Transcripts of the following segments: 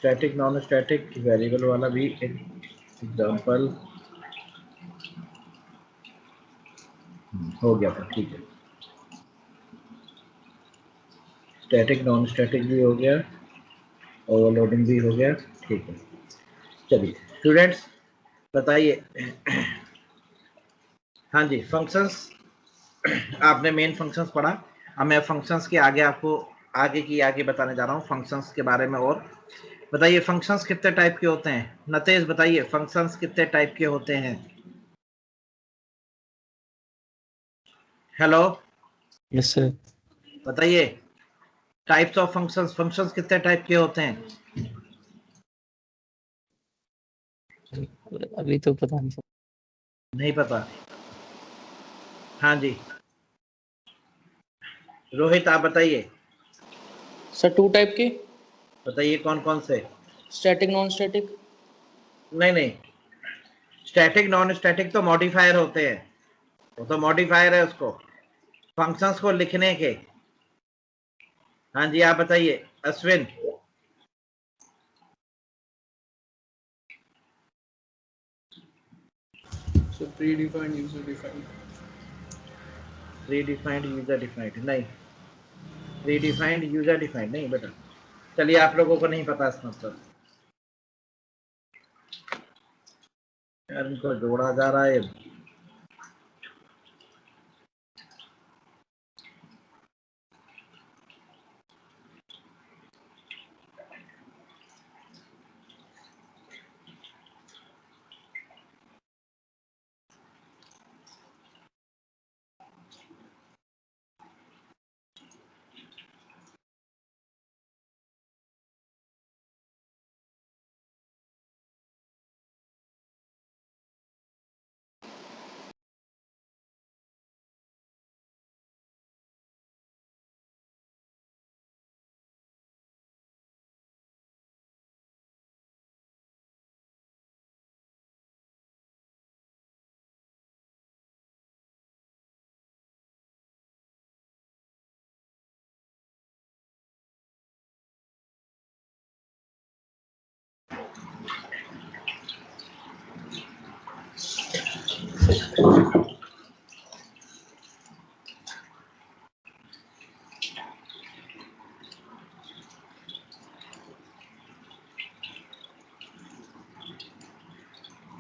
Static non static variable वाला भी एक एग्जांपल हो गया था, ठीक है। स्टैटिक नॉन स्टैटिक भी हो गया, ओवरलोडिंग भी हो गया, ठीक है। चलिए स्टूडेंट्स बताइए। हाँ जी, फंक्शंस आपने मेन फंक्शंस पढ़ा। अब मैं फंक्शंस के आगे आपको आगे बताने जा रहा हूँ फंक्शंस के बारे में। और बताइए फंक्शंस कितने टाइप के होते हैं? नतेश बताइए फंक्शंस कितने टाइप के होते हैं? Hello yes sir. बताइए टाइप्स ऑफ फंक्शंस, फंक्शंस कितने टाइप के होते हैं? अभी तो पता नहीं सर। नहीं पता? हाँ जी रोहित आप बताइए। सर 2 टाइप के। बताइए कौन कौन से? Static non static. नहीं, स्टैटिक नॉन स्टैटिक तो मॉडिफायर होते हैं, वो तो मॉडिफायर है उसको, फंक्शंस को लिखने के। हाँ जी आप बताइए अश्विन। सो pre defined user defined. Pre defined user defined नहीं, प्री डिफाइंड यूजर डिफाइंड नहीं बेटा। चलिए आप लोगों को नहीं पता इसका मतलब, यार इनको जोड़ा जा रहा है।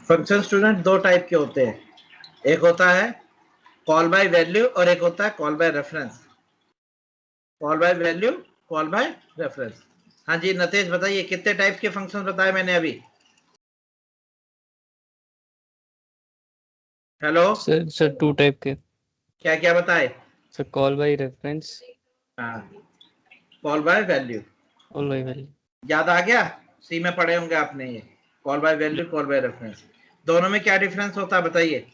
फंक्शन स्टूडेंट दो टाइप के होते हैं, एक होता है कॉल बाय वैल्यू और एक होता है call by reference. Call by value, call by reference. हाँ जी नतेश बताइए कितने टाइप के फंक्शन बताए मैंने अभी? हेलो सर 2 टाइप के। क्या क्या बताए? सर कॉल बाय रेफरेंस, हाँ call by value. Call by value. याद आ गया? सी में पढ़े होंगे आपने ये, call by value call by reference. दोनों में क्या डिफरेंस होता है बताइए?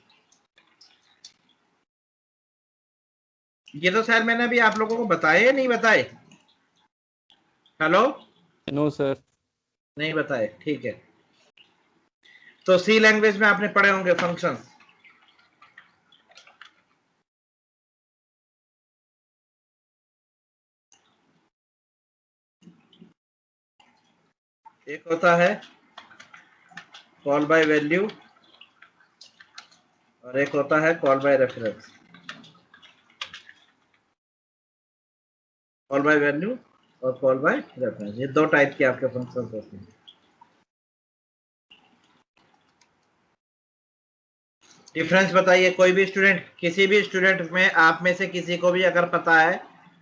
ये तो शायद मैंने अभी आप लोगों को बताए या नहीं बताए? Hello no sir. नहीं बताए, ठीक है। तो सी लैंग्वेज में आपने पढ़े होंगे फंक्शंस। एक होता है कॉल बाय वैल्यू और एक होता है call by reference. Call by value और कॉल बाय रेफरेंस, ये दो टाइप के आपके फंक्शंस होते हैं। डिफरेंस बताइए कोई भी स्टूडेंट, किसी भी स्टूडेंट में आप में से किसी को भी अगर पता है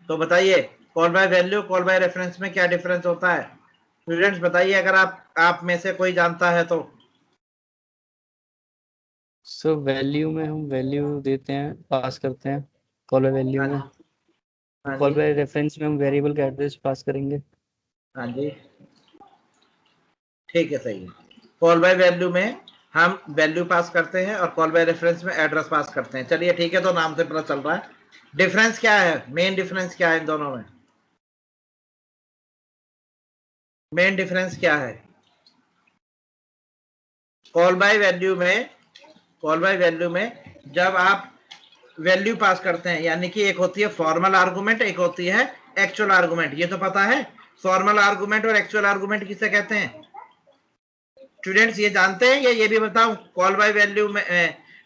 तो बताइए call by value call by reference में क्या डिफरेंस होता है? स्टूडेंट्स बताइए अगर आप में से कोई जानता है तो। सर वैल्यू में हम वैल्यू देते हैं, पास करते हैं कॉल बाय वैल्यू हाँ में। जी हाँ कॉल जी बाय रेफरेंस में हम वेरिएबल का एड्रेस पास करेंगे। हाँ जी ठीक है सही है। कॉल बाय वैल्यू में हम वैल्यू पास करते हैं और कॉल बाय रेफरेंस में एड्रेस पास करते हैं। चलिए ठीक है, तो नाम से पता चल रहा है डिफरेंस क्या है, मेन डिफरेंस क्या है इन दोनों में? मेन डिफरेंस क्या है? कॉल बाय वैल्यू में जब आप वैल्यू पास करते हैं, यानी कि एक होती है फॉर्मल आर्गुमेंट, एक होती है एक्चुअल आर्गुमेंट, ये तो पता है। फॉर्मल आर्गुमेंट और एक्चुअल आर्गुमेंट किसे कहते हैं स्टूडेंट्स? ये जानते हैं या ये भी बताऊं? कॉल बाय वैल्यू में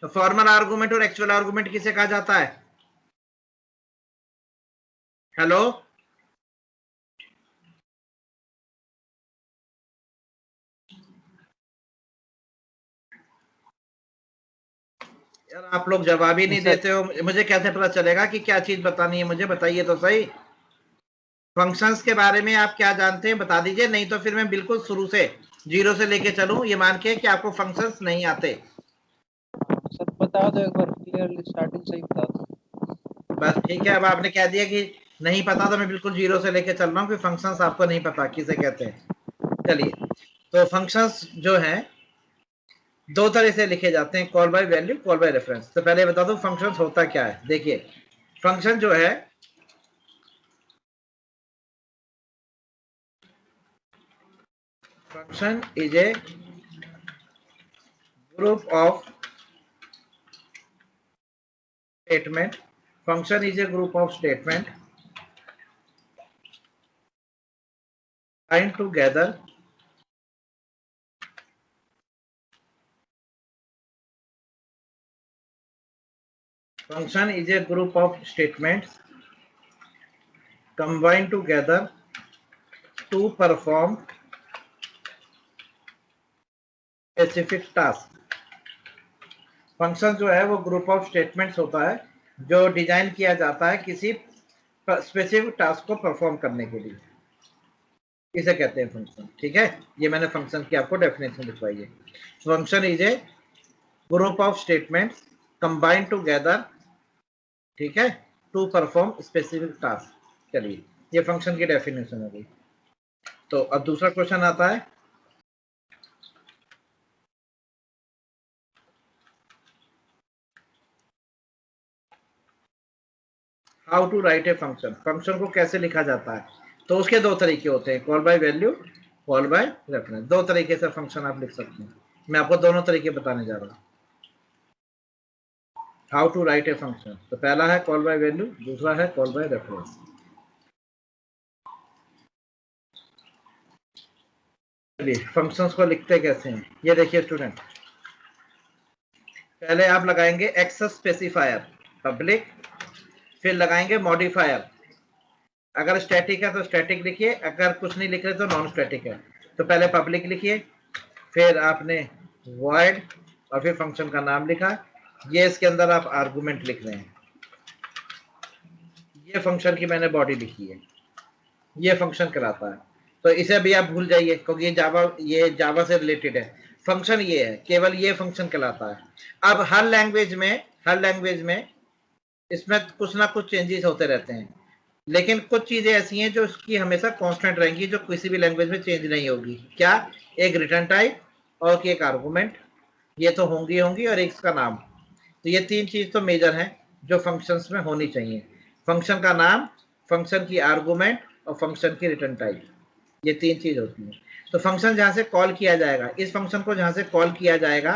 फॉर्मल आर्गुमेंट और एक्चुअल आर्गुमेंट किसे कहा जाता है? हेलो, यार आप लोग जवाब ही नहीं देते हो, मुझे कैसे पता चलेगा कि क्या चीज बतानी है? मुझे बताइए तो सही। फंक्शंस के बारे में आप क्या जानते हैं बता दीजिए, नहीं तो फिर मैं बिल्कुल शुरू से जीरो से लेके चलूं ये मान के कि आपको फंक्शंस नहीं आते। सर बता दो एक बार क्लियरली, स्टार्टिंग से ही बता दो। बस ठीक है, अब आपने कह दिया कि नहीं पता तो मैं बिल्कुल जीरो से लेके चल रहा हूँ कि फंक्शंस आपको नहीं पता किसे कहते हैं। चलिए, तो फंक्शंस जो है दो तरह से लिखे जाते हैं, call by value, call by reference. तो पहले बता दो फंक्शंस होता क्या है। देखिए, फंक्शन जो है function is a group of statement. Function is a group of statement combined together function is a group of statements combined together to perform specific task. Function जो है वो ग्रुप ऑफ स्टेटमेंट्स होता है जो design किया जाता है किसी स्पेसिफिक टास्क को परफॉर्म करने के लिए, इसे कहते हैं फंक्शन। ठीक है, ये मैंने फंक्शन की आपको डेफिनेशन लिखवाई है। Function is a group of statements combined together, ठीक है, टू परफॉर्म स्पेसिफिक टास्क। चलिए, ये फंक्शन की डेफिनेशन हो गई। तो अब दूसरा क्वेश्चन आता है, how to write a function. Function को कैसे लिखा जाता है? तो उसके दो तरीके होते हैं, call by value, call by reference. दो तरीके से फंक्शन आप लिख सकते हैं, मैं आपको दोनों तरीके बताने जा रहा हूँ। How to write a function, तो पहला है कॉल बाय वैल्यू, दूसरा है कॉल बाय रेफरेंस। चलिए, फंक्शंस को लिखते कैसे हैं ये देखिए स्टूडेंट। पहले आप लगाएंगे एक्सेस स्पेसिफायर पब्लिक, फिर लगाएंगे मॉडिफायर। अगर स्टैटिक है तो स्टैटिक लिखिए, अगर कुछ नहीं लिख रहे तो नॉन स्टैटिक है। तो पहले पब्लिक लिखिए, फिर आपने वॉइड और फिर फंक्शन का नाम लिखा। ये इसके अंदर आप आर्गुमेंट लिख रहे हैं। ये फंक्शन की मैंने बॉडी लिखी है, ये फंक्शन कहलाता है। तो इसे भी आप भूल जाइए क्योंकि ये जावा से रिलेटेड है। फंक्शन ये है, केवल ये फंक्शन कहलाता है। अब हर लैंग्वेज में इसमें कुछ ना कुछ चेंजेस होते रहते हैं, लेकिन कुछ चीजें ऐसी हैं जो उसकी हमेशा कांस्टेंट रहेंगी, जो किसी भी लैंग्वेज में चेंज नहीं होगी। क्या? एक रिटर्न टाइप और एक आर्गुमेंट, ये तो होंगी और एक इसका नाम। तो ये तीन चीज तो मेजर हैं जो फंक्शंस में होनी चाहिए, फंक्शन का नाम, फंक्शन की आर्गुमेंट और फंक्शन की रिटर्न टाइप, ये तीन चीज होती है। तो फंक्शन जहां से कॉल किया जाएगा, इस फंक्शन को जहां से कॉल किया जाएगा,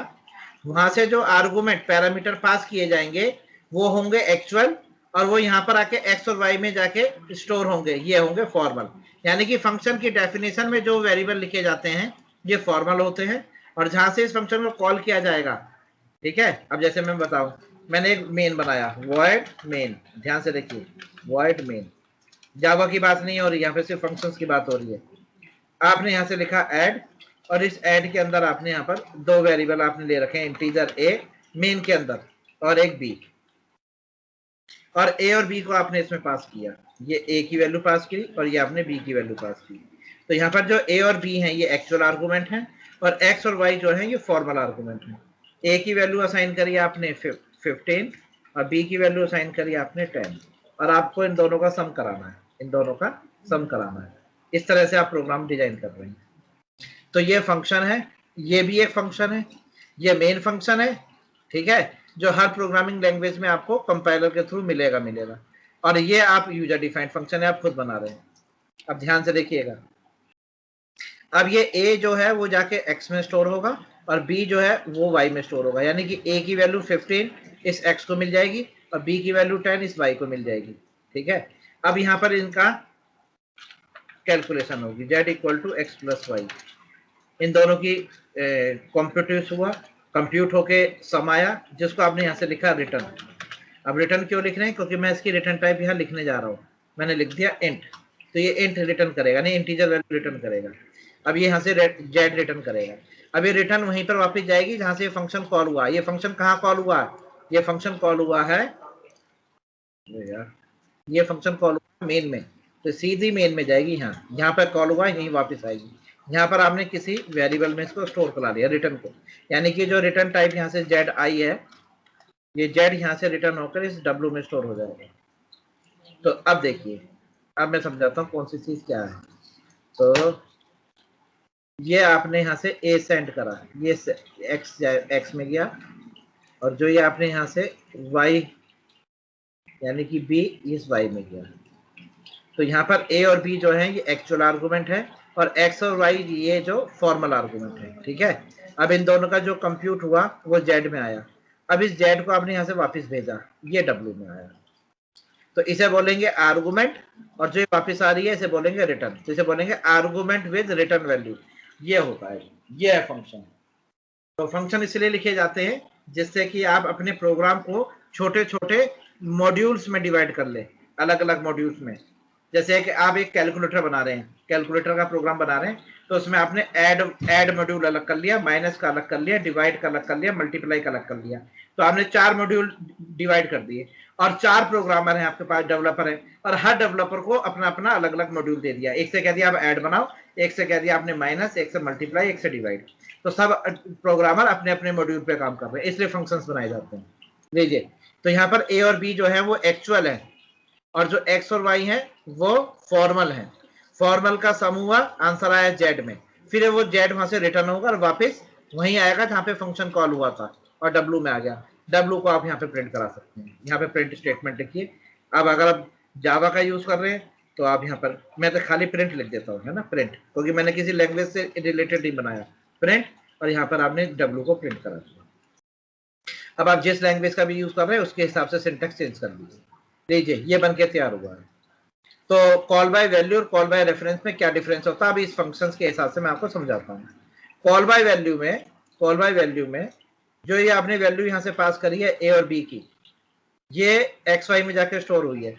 वहां से जो आर्गुमेंट पैरामीटर पास किए जाएंगे वो होंगे एक्चुअल, और वो यहाँ पर आके एक्स और वाई में जाके स्टोर होंगे, ये होंगे फॉर्मल। यानी कि फंक्शन की डेफिनेशन में जो वेरिएबल लिखे जाते हैं ये फॉर्मल होते हैं, और जहां से इस फंक्शन को कॉल किया जाएगा, ठीक है। अब जैसे मैं बताऊं, मैंने एक मेन बनाया, वॉइड मेन, ध्यान से देखिए, वॉइड मेन। जावा की बात नहीं हो रही, यहाँ पे सिर्फ फंक्शंस की बात हो रही है। आपने यहाँ से लिखा ऐड, और इस ऐड के अंदर आपने यहाँ पर दो वेरिएबल आपने ले रखे हैं, इंटीजर ए मेन के अंदर और एक बी, और ए और बी को आपने इसमें पास किया। ये ए की वैल्यू पास की और ये आपने बी की वैल्यू पास की। तो यहाँ पर जो ए और बी हैं ये एक्चुअल आर्गुमेंट हैं, और एक्स और वाई जो है ये फॉर्मल आर्गुमेंट है। ए की वैल्यू असाइन करी आपने 15 और बी की वैल्यू असाइन करी आपने 10, और आपको इन दोनों का सम कराना है, इन दोनों का सम कराना है। इस तरह से आप प्रोग्राम डिजाइन कर रहे हैं। तो ये फंक्शन है, ये भी एक फंक्शन है, ये मेन फंक्शन है, ठीक है, जो हर प्रोग्रामिंग लैंग्वेज में आपको कंपाइलर के थ्रू मिलेगा। और ये आप यूजर डिफाइंड फंक्शन है, आप खुद बना रहे हैं। अब ध्यान से देखिएगा, अब ये a जो है वो जाके x में स्टोर होगा, और b जो है वो y में स्टोर होगा। यानी कि a की वैल्यू 15 इस x को मिल जाएगी, और b की वैल्यू 10 इस y को मिल जाएगी, ठीक है। अब यहाँ पर इनका कैलकुलेशन होगी, z equal to x plus y. इन दोनों की कंप्यूट हुआ, कंप्यूट होके सम आया, जिसको आपने यहाँ से लिखा रिटर्न। अब रिटर्न क्यों लिख रहे हैं, क्योंकि मैं इसकी रिटर्न टाइप यहाँ लिखने जा रहा हूँ, मैंने लिख दिया इंट, तो ये इंट रिटर्न करेगा, नहीं इंटीजर वैल्यू रिटर्न करेगा। अब ये यहाँ से जेड रिटर्न करेगा। अब ये रिटर्न वहीं पर वापस जाएगी जहां से ये फंक्शन कॉल हुआ। ये फंक्शन कहाँ कॉल हुआ, ये फंक्शन कॉल हुआ है यार, ये फंक्शन कॉल हुआ मेन में, तो सीधी मेन में जाएगी, यहाँ पर कॉल हुआ यहीं वापस आएगी। यहाँ पर आपने किसी वेरिएबल में इसको स्टोर करा लिया रिटर्न को, यानी कि जो रिटर्न टाइप यहाँ से जेड आई है, ये जेड यहाँ से रिटर्न होकर इस डब्ल्यू में स्टोर हो जाएगा। तो अब देखिए, अब मैं समझाता हूँ कौन सी चीज क्या है। तो ये आपने यहाँ से ए सेंड करा, ये एक्स में गया, और जो ये आपने यहाँ से वाई यानी कि बी इस वाई में गया। तो यहाँ पर ए और बी जो है ये एक्चुअल आर्गुमेंट है, और एक्स और वाई ये जो फॉर्मल आर्गुमेंट है, ठीक है। अब इन दोनों का जो कंप्यूट हुआ वो जेड में आया। अब इस जेड को आपने यहाँ से वापस भेजा, ये डब्ल्यू में आया, तो इसे बोलेंगे आर्गुमेंट, और जो वापस आ रही है इसे बोलेंगे रिटर्न। तो इसे बोलेंगे आर्गुमेंट विद रिटर्न वैल्यू, ये होता है, ये है फंक्शन। तो फंक्शन इसलिए लिखे जाते हैं जिससे कि आप अपने प्रोग्राम को छोटे छोटे मॉड्यूल्स में डिवाइड कर ले, अलग अलग मॉड्यूल्स में। जैसे कि आप एक कैलकुलेटर बना रहे हैं, कैलकुलेटर का प्रोग्राम बना रहे हैं, तो उसमें आपने ऐड मॉड्यूल अलग कर लिया, माइनस का अलग कर लिया, डिवाइड का अलग कर लिया, मल्टीप्लाई का अलग कर लिया। तो आपने 4 मॉड्यूल डिवाइड कर दिए, और 4 प्रोग्रामर हैं आपके पास, डेवलपर है, और हर डेवलपर को अपना अपना अलग अलग मॉड्यूल दे दिया। एक से कह दिया आप ऐड बनाओ, एक से कह दिया आपने माइनस, एक से मल्टीप्लाई, एक से डिवाइड। तो सब प्रोग्रामर अपने अपने मॉड्यूल पे काम कर रहे हैं, इसलिए फंक्शंस बनाए जाते हैं। लीजिए, तो यहाँ पर ए और बी जो है वो एक्चुअल है, और जो एक्स और वाई है वो फॉर्मल है। फॉर्मल का सम हुआ, आंसर आया जेड में, फिर वो जेड वहां से रिटर्न होगा और वापस वहीं आएगा जहां पे फंक्शन कॉल हुआ था, और डब्ल्यू में आ गया। डब्ल्यू को आप यहाँ पे प्रिंट करा सकते हैं, यहाँ पे प्रिंट स्टेटमेंट लिखिए। अब अगर आप जावा का यूज कर रहे हैं तो आप यहाँ पर, मैं तो खाली प्रिंट लिख देता हूँ, है ना, प्रिंट, क्योंकि मैंने किसी लैंग्वेज से रिलेटेड नहीं बनाया, प्रिंट, और यहाँ पर आपने डब्ल्यू को प्रिंट करा दिया। अब आप जिस लैंग्वेज का भी यूज कर रहे हैं उसके हिसाब से सिंटैक्स चेंज कर लीजिए। लीजिए, ये बन के तैयार हुआ है। तो कॉल बाय वैल्यू और कॉल बाय रेफरेंस में क्या डिफरेंस होता है, अभी इस फंक्शंस के हिसाब से मैं आपको समझाता हूँ। कॉल बाय वैल्यू में जो ये आपने वैल्यू यहाँ से पास करी है ए और बी की, ये एक्स वाई में जाकर स्टोर हुई है।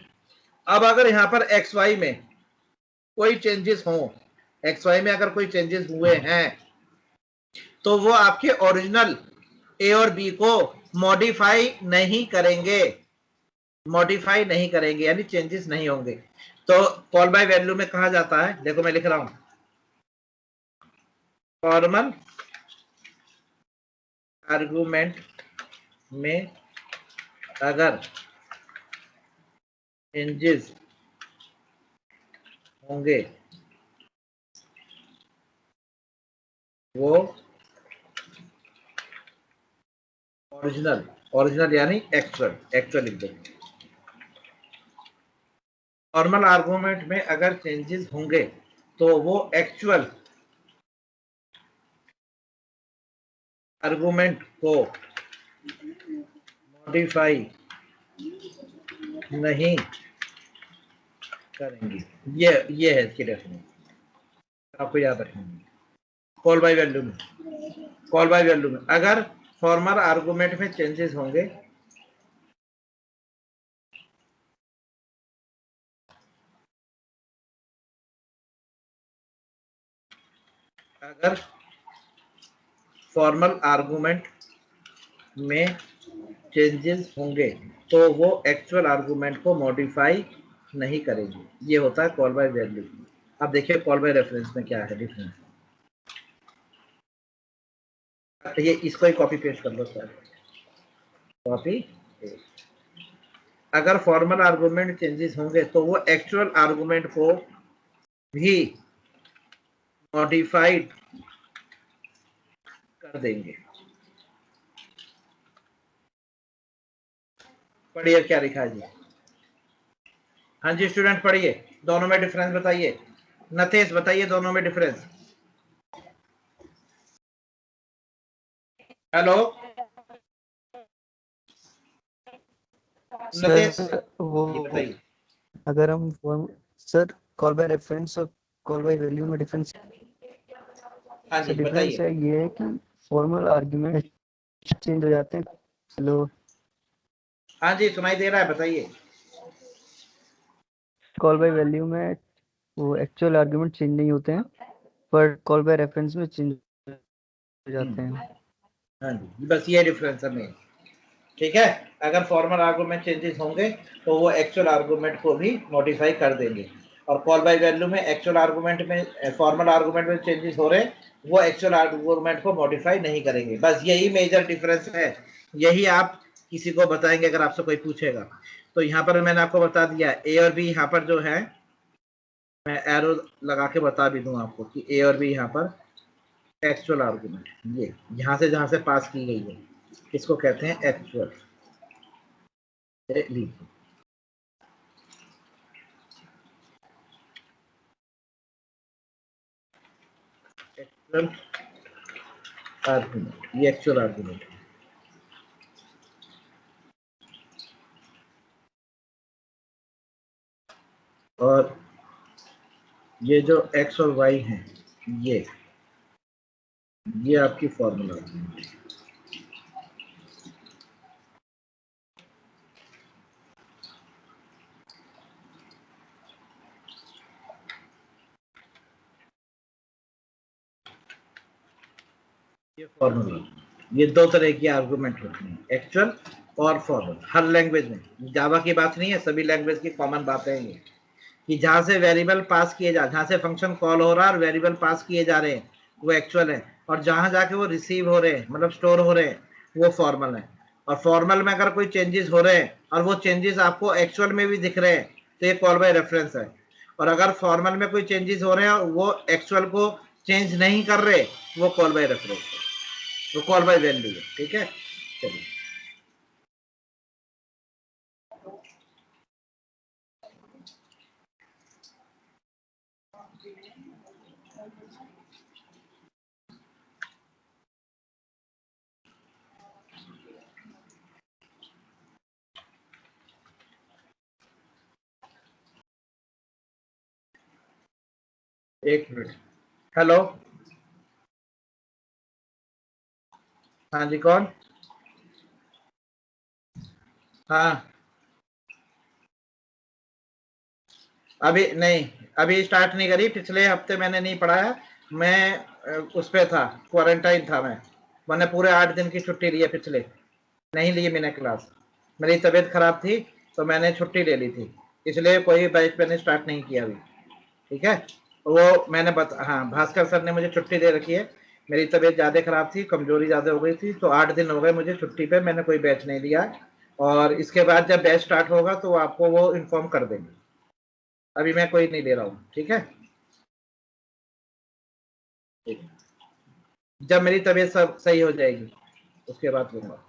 अब अगर यहाँ पर एक्स वाई में कोई चेंजेस हो, एक्स वाई में अगर कोई चेंजेस हुए हैं, तो वो आपके ओरिजिनल ए और बी को मॉडिफाई नहीं करेंगे, यानी चेंजेस नहीं होंगे। तो कॉल बाय वैल्यू में कहा जाता है, देखो मैं लिख रहा हूं, फॉर्मल आर्गुमेंट में अगर चेंजेस होंगे वो ओरिजिनल यानी एक्चुअल लिख दो। फॉर्मल आर्गुमेंट में अगर चेंजेस होंगे तो वो एक्चुअल आर्गुमेंट को मॉडिफाई नहीं करेंगे। ये है इसकी डेफिनेशन, आपको याद रखना। कॉल बाय वैल्यू में अगर फॉर्मल आर्गुमेंट में चेंजेस होंगे तो वो एक्चुअल आर्गुमेंट को मॉडिफाई नहीं करेंगे। ये होता है कॉल बाय वैल्यू। अब देखिए कॉल बाय रेफरेंस में क्या है डिफरेंस। ये इसको ही कॉपी पेस्ट कर लो सर, कॉपी पेस्ट। अगर फॉर्मल आर्गुमेंट चेंजेस होंगे तो वो एक्चुअल आर्गुमेंट को भी मॉडिफाइड कर देंगे। पढ़िए क्या लिखा है जी। हाँ जी स्टूडेंट पढ़िए, दोनों में डिफरेंस बताइए। नतेश बताइए दोनों में डिफरेंस। हेलो नतेश सर वो बताइए। अगर हम सर कॉल बाय रेफरेंस और कॉल बाय वैल्यू में डिफरेंस हाँ जी डिफरेंस बताइए। है ये है कि फॉर्मल आर्ग्यूमेंट चेंज हो जाते हैं। हेलो, हाँ जी सुनाई दे रहा है, बताइए। कॉल बाय वैल्यू में वो एक्चुअल आर्ग्यूमेंट चेंज नहीं होते हैं, पर कॉल बाय रेफरेंस में चेंज हो जाते हैं। हाँ जी, बस ये डिफरेंस है मेन। ठीक है, अगर फॉर्मल आर्गूमेंट चेंजेस होंगे तो वो एक्चुअल आर्गूमेंट को भी मॉडिफाई कर देंगे, और कॉल बाय वैल्यू में एक्चुअल आर्गूमेंट में फॉर्मल आर्गूमेंट में चेंजेस हो रहे हैं, वो एक्चुअल आर्गूमेंट को मॉडिफाई नहीं करेंगे। बस यही मेजर डिफरेंस है, यही आप किसी को बताएंगे अगर आपसे कोई पूछेगा। तो यहाँ पर मैंने आपको बता दिया ए और बी, यहाँ पर जो है मैं एरो लगा के बता भी दूं आपको कि ए और बी यहाँ पर एक्चुअल आर्गूमेंट, ये यहाँ से जहाँ से पास की गई है इसको कहते हैं एक्चुअल। लीजिए एक्चुअल आर्गुमेंट, ये एक्चुअल आर्गुमेंट है। और ये जो x और y हैं, ये आपकी फॉर्मूला आर्गुमेंट है। ये फॉर्मूला, ये दो तरह की आर्गुमेंट होती हैं, एक्चुअल और फॉर्मल। हर लैंग्वेज में, जावा की बात नहीं है, सभी लैंग्वेज की कॉमन बातें हैं ये, कि जहाँ से वेरिएबल पास किए जा, जहाँ से फंक्शन कॉल हो रहा है और वेरिएबल पास किए जा रहे हैं वो एक्चुअल है, और जहाँ जाके वो रिसीव हो रहे हैं मतलब स्टोर हो रहे हैं वो फॉर्मल है। और फॉर्मल में अगर कोई चेंजेस हो रहे हैं और वो चेंजेस आपको एक्चुअल में भी दिख रहे हैं तो ये कॉल बाय रेफरेंस है। और अगर फॉर्मल में कोई चेंजेस हो रहे हैं और वो एक्चुअल को चेंज नहीं कर रहे, वो कॉल बाय रेफरेंस है, वो कॉल बाय वैल्यू है। ठीक है, चलिए एक मिनट। हेलो, हाँ जी कौन? हाँ अभी नहीं, अभी स्टार्ट नहीं करी, पिछले हफ्ते मैंने नहीं पढ़ाया, मैं उस पे था, क्वारंटाइन था मैंने पूरे 8 दिन की छुट्टी ली है पिछले, नहीं ली मैंने क्लास, मेरी तबीयत खराब थी तो मैंने छुट्टी ले ली थी, इसलिए कोई बैच मैंने स्टार्ट नहीं किया अभी। ठीक है, वो मैंने हाँ भास्कर सर ने मुझे छुट्टी दे रखी है, मेरी तबीयत ज़्यादा खराब थी, कमजोरी ज़्यादा हो गई थी, तो 8 दिन हो गए मुझे छुट्टी पे, मैंने कोई बैच नहीं लिया, और इसके बाद जब बैच स्टार्ट होगा तो आपको वो इन्फॉर्म कर देंगे, अभी मैं कोई नहीं ले रहा हूँ। ठीक है, जब मेरी तबीयत सब सही हो जाएगी उसके बाद लूंगा।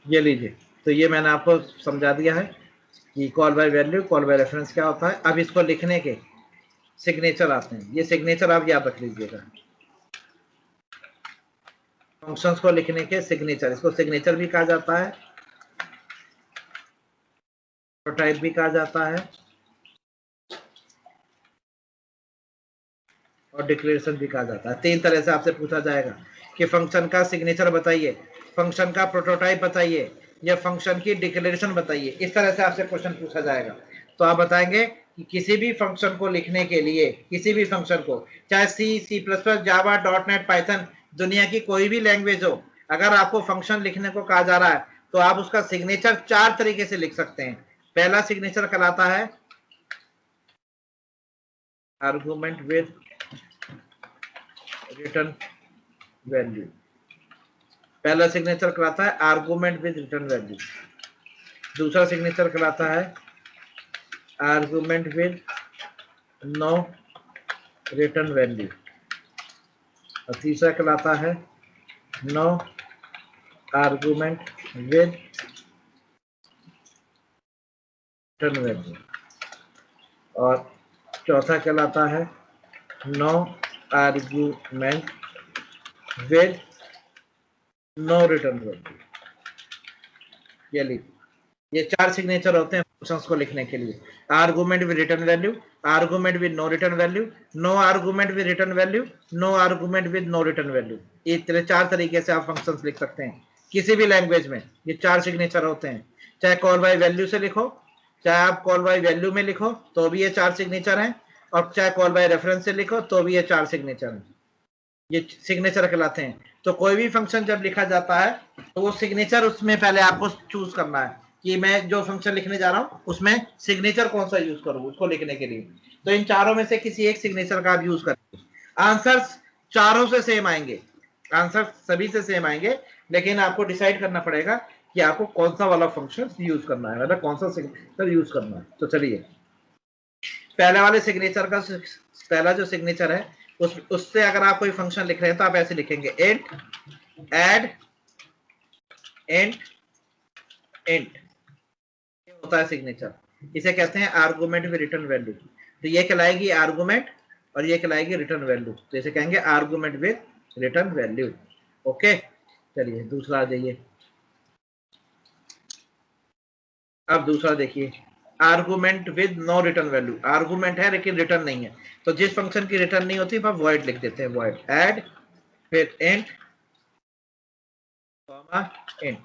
ये लीजिए, तो ये मैंने आपको समझा दिया है कि call by value, call by reference क्या होता है। अब इसको लिखने के सिग्नेचर आते हैं, ये सिग्नेचर आप याद रख लीजिएगा, फंक्शंस को लिखने के सिग्नेचर, इसको सिग्नेचर भी कहा जाता है, प्रोटोटाइप भी कहा जाता है, और डिक्लेरेशन भी कहा जाता है। 3 तरह से आपसे पूछा जाएगा कि फंक्शन का सिग्नेचर बताइए, फंक्शन का प्रोटोटाइप बताइए, या फंक्शन की डिक्लेरेशन बताइए, इस तरह से आपसे क्वेश्चन पूछा जाएगा। तो आप बताएंगे कि किसी भी फंक्शन को लिखने के लिए, किसी भी फंक्शन को, चाहे C++, जावा, .NET, पाइथन, दुनिया की कोई भी लैंग्वेज हो, अगर आपको फंक्शन लिखने को कहा जा रहा है तो आप उसका सिग्नेचर 4 तरीके से लिख सकते हैं। पहला सिग्नेचर कहलाता है आर्गुमेंट विद रिटर्न वैल्यू, पहला सिग्नेचर कहलाता है आर्गुमेंट विद रिटर्न वैल्यू, दूसरा सिग्नेचर कहलाता है argument with no return value, और तीसरा कहलाता है no argument with return value, और चौथा कहलाता है no argument with no return value. ये लीजिए, ये 4 सिग्नेचर होते हैं फंक्शंस को लिखने के लिए। Argument with return value, argument with no return value, no argument with return value, no argument with no return value. ये 4 तरीके से आप फंक्शंस लिख सकते हैं किसी भी लैंग्वेज में। ये 4 सिग्नेचर होते हैं, चाहे कॉल बाय वैल्यू से लिखो, चाहे आप कॉल बाय वैल्यू में लिखो तो भी ये 4 सिग्नेचर हैं, और चाहे कॉल बाय रेफरेंस से लिखो तो भी ये 4 सिग्नेचर हैं। ये सिग्नेचर कहलाते हैं। तो कोई भी फंक्शन जब लिखा जाता है तो वो सिग्नेचर उसमें पहले आपको चूज करना है कि मैं जो फंक्शन लिखने जा रहा हूँ उसमें सिग्नेचर कौन सा यूज करूँ उसको लिखने के लिए। तो इन चारों में से किसी एक सिग्नेचर का आप यूज करेंगे। आंसर्स चारों से सेम आएंगे, आंसर सभी से सेम आएंगे, लेकिन आपको डिसाइड करना पड़ेगा कि आपको कौन सा वाला फंक्शन यूज करना है, मतलब कौन सा सिग्नेचर यूज करना है। तो चलिए, पहले वाले सिग्नेचर का पहला जो सिग्नेचर है उससे अगर आप कोई फंक्शन लिख रहे हैं तो आप ऐसे लिखेंगे, इंट ऐड इंट इंट। ये होता है सिग्नेचर, इसे कहते हैं आर्गुमेंट विद रिटर्न वैल्यू। तो ये कहलाएगी आर्गुमेंट और ये कहलाएगी रिटर्न वैल्यू। तो इसे कहेंगे argument with return value. Okay, चलिए दूसरा आ जाइए। अब दूसरा देखिए, argument with no return value. Argument है लेकिन रिटर्न नहीं है, तो जिस फंक्शन की रिटर्न नहीं होती वह वॉइड लिख देते हैं, वॉइड ऐड फिर इंट कॉमा इंट।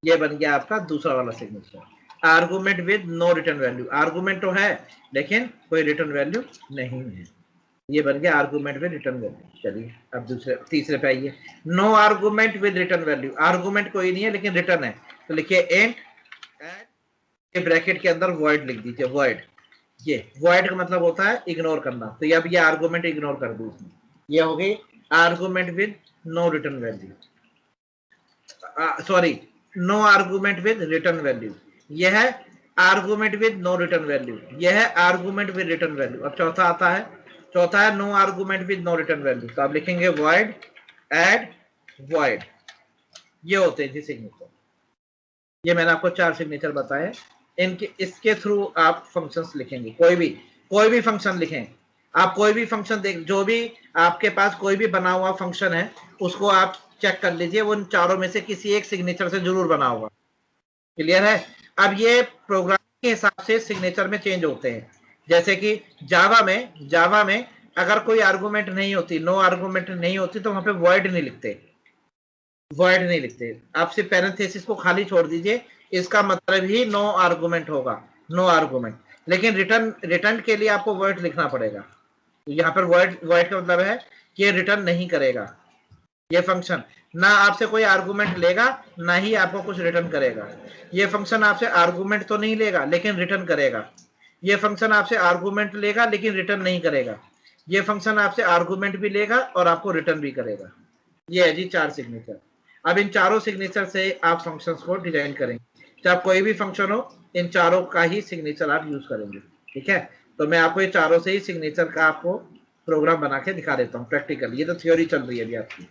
ये बन गया आपका दूसरा वाला signature. Argument with no return value, argument तो है लेकिन कोई रिटर्न वैल्यू नहीं है, ये बन गया आर्गुमेंट विद रिटर्न वैल्यू। चलिए अब दूसरे तीसरे पे आइए, no argument with return value. Argument कोई नहीं है लेकिन रिटर्न है, तो लिखिए इंट ऐड के ब्रैकेट के अंदर वॉइड लिख दीजिए, वॉइड। ये वॉइड का मतलब होता है इग्नोर करना, तो ये अब ये आर्गुमेंट इग्नोर कर दूं इसमें। ये हो गई argument with no return value, sorry no argument with return value. यह है argument with no return value, यह है आर्गुमेंट विद रिटर्न वैल्यू। अब चौथा आता है, चौथा है no argument with no return value. तो आप लिखेंगे वॉइड ऐड वॉइड। ये होते हैं जी सिग्नेचर। ये मैंने आपको 4 सिग्नेचर बताए, इनके इसके थ्रू आप फंक्शंस लिखेंगे। कोई भी फंक्शन लिखें आप, कोई भी फंक्शन देख, जो भी आपके पास कोई भी बना हुआ फंक्शन है उसको आप चेक कर लीजिए, वो इन चारों में से किसी एक सिग्नेचर से जरूर बना होगा। क्लियर है? अब ये प्रोग्राम के हिसाब से सिग्नेचर में चेंज होते हैं, जैसे कि जावा में अगर कोई आर्गुमेंट नहीं होती, नो आर्गुमेंट नहीं होती, तो वहां पे वॉइड नहीं लिखते, वॉइड नहीं लिखते। आप सिर्फ पैरेंथेसिस को खाली छोड़ दीजिए, इसका मतलब ही नो आर्गुमेंट होगा, नो आर्गुमेंट। लेकिन रिटर्न के लिए आपको वॉइड लिखना पड़ेगा। यहाँ पर वॉइड का मतलब है कि रिटर्न नहीं करेगा ये फंक्शन, ना आपसे कोई आर्गुमेंट लेगा ना ही आपको कुछ रिटर्न करेगा। ये फंक्शन आपसे आर्गुमेंट तो नहीं लेगा लेकिन रिटर्न करेगा। ये फंक्शन आपसे आर्गुमेंट लेगा लेकिन रिटर्न नहीं करेगा। ये फंक्शन आपसे आर्गुमेंट भी लेगा और आपको रिटर्न भी करेगा। ये है जी 4 सिग्नेचर। अब इन चारों सिग्नेचर से आप फंक्शंस को डिजाइन करेंगे, चाहे कोई भी फंक्शन हो, इन चारों का ही सिग्नेचर आप यूज करेंगे। ठीक है, तो मैं आपको ये चारों से ही सिग्नेचर का आपको प्रोग्राम बना के दिखा देता हूँ प्रैक्टिकल। ये तो थ्योरी चल रही है अभी आपकी।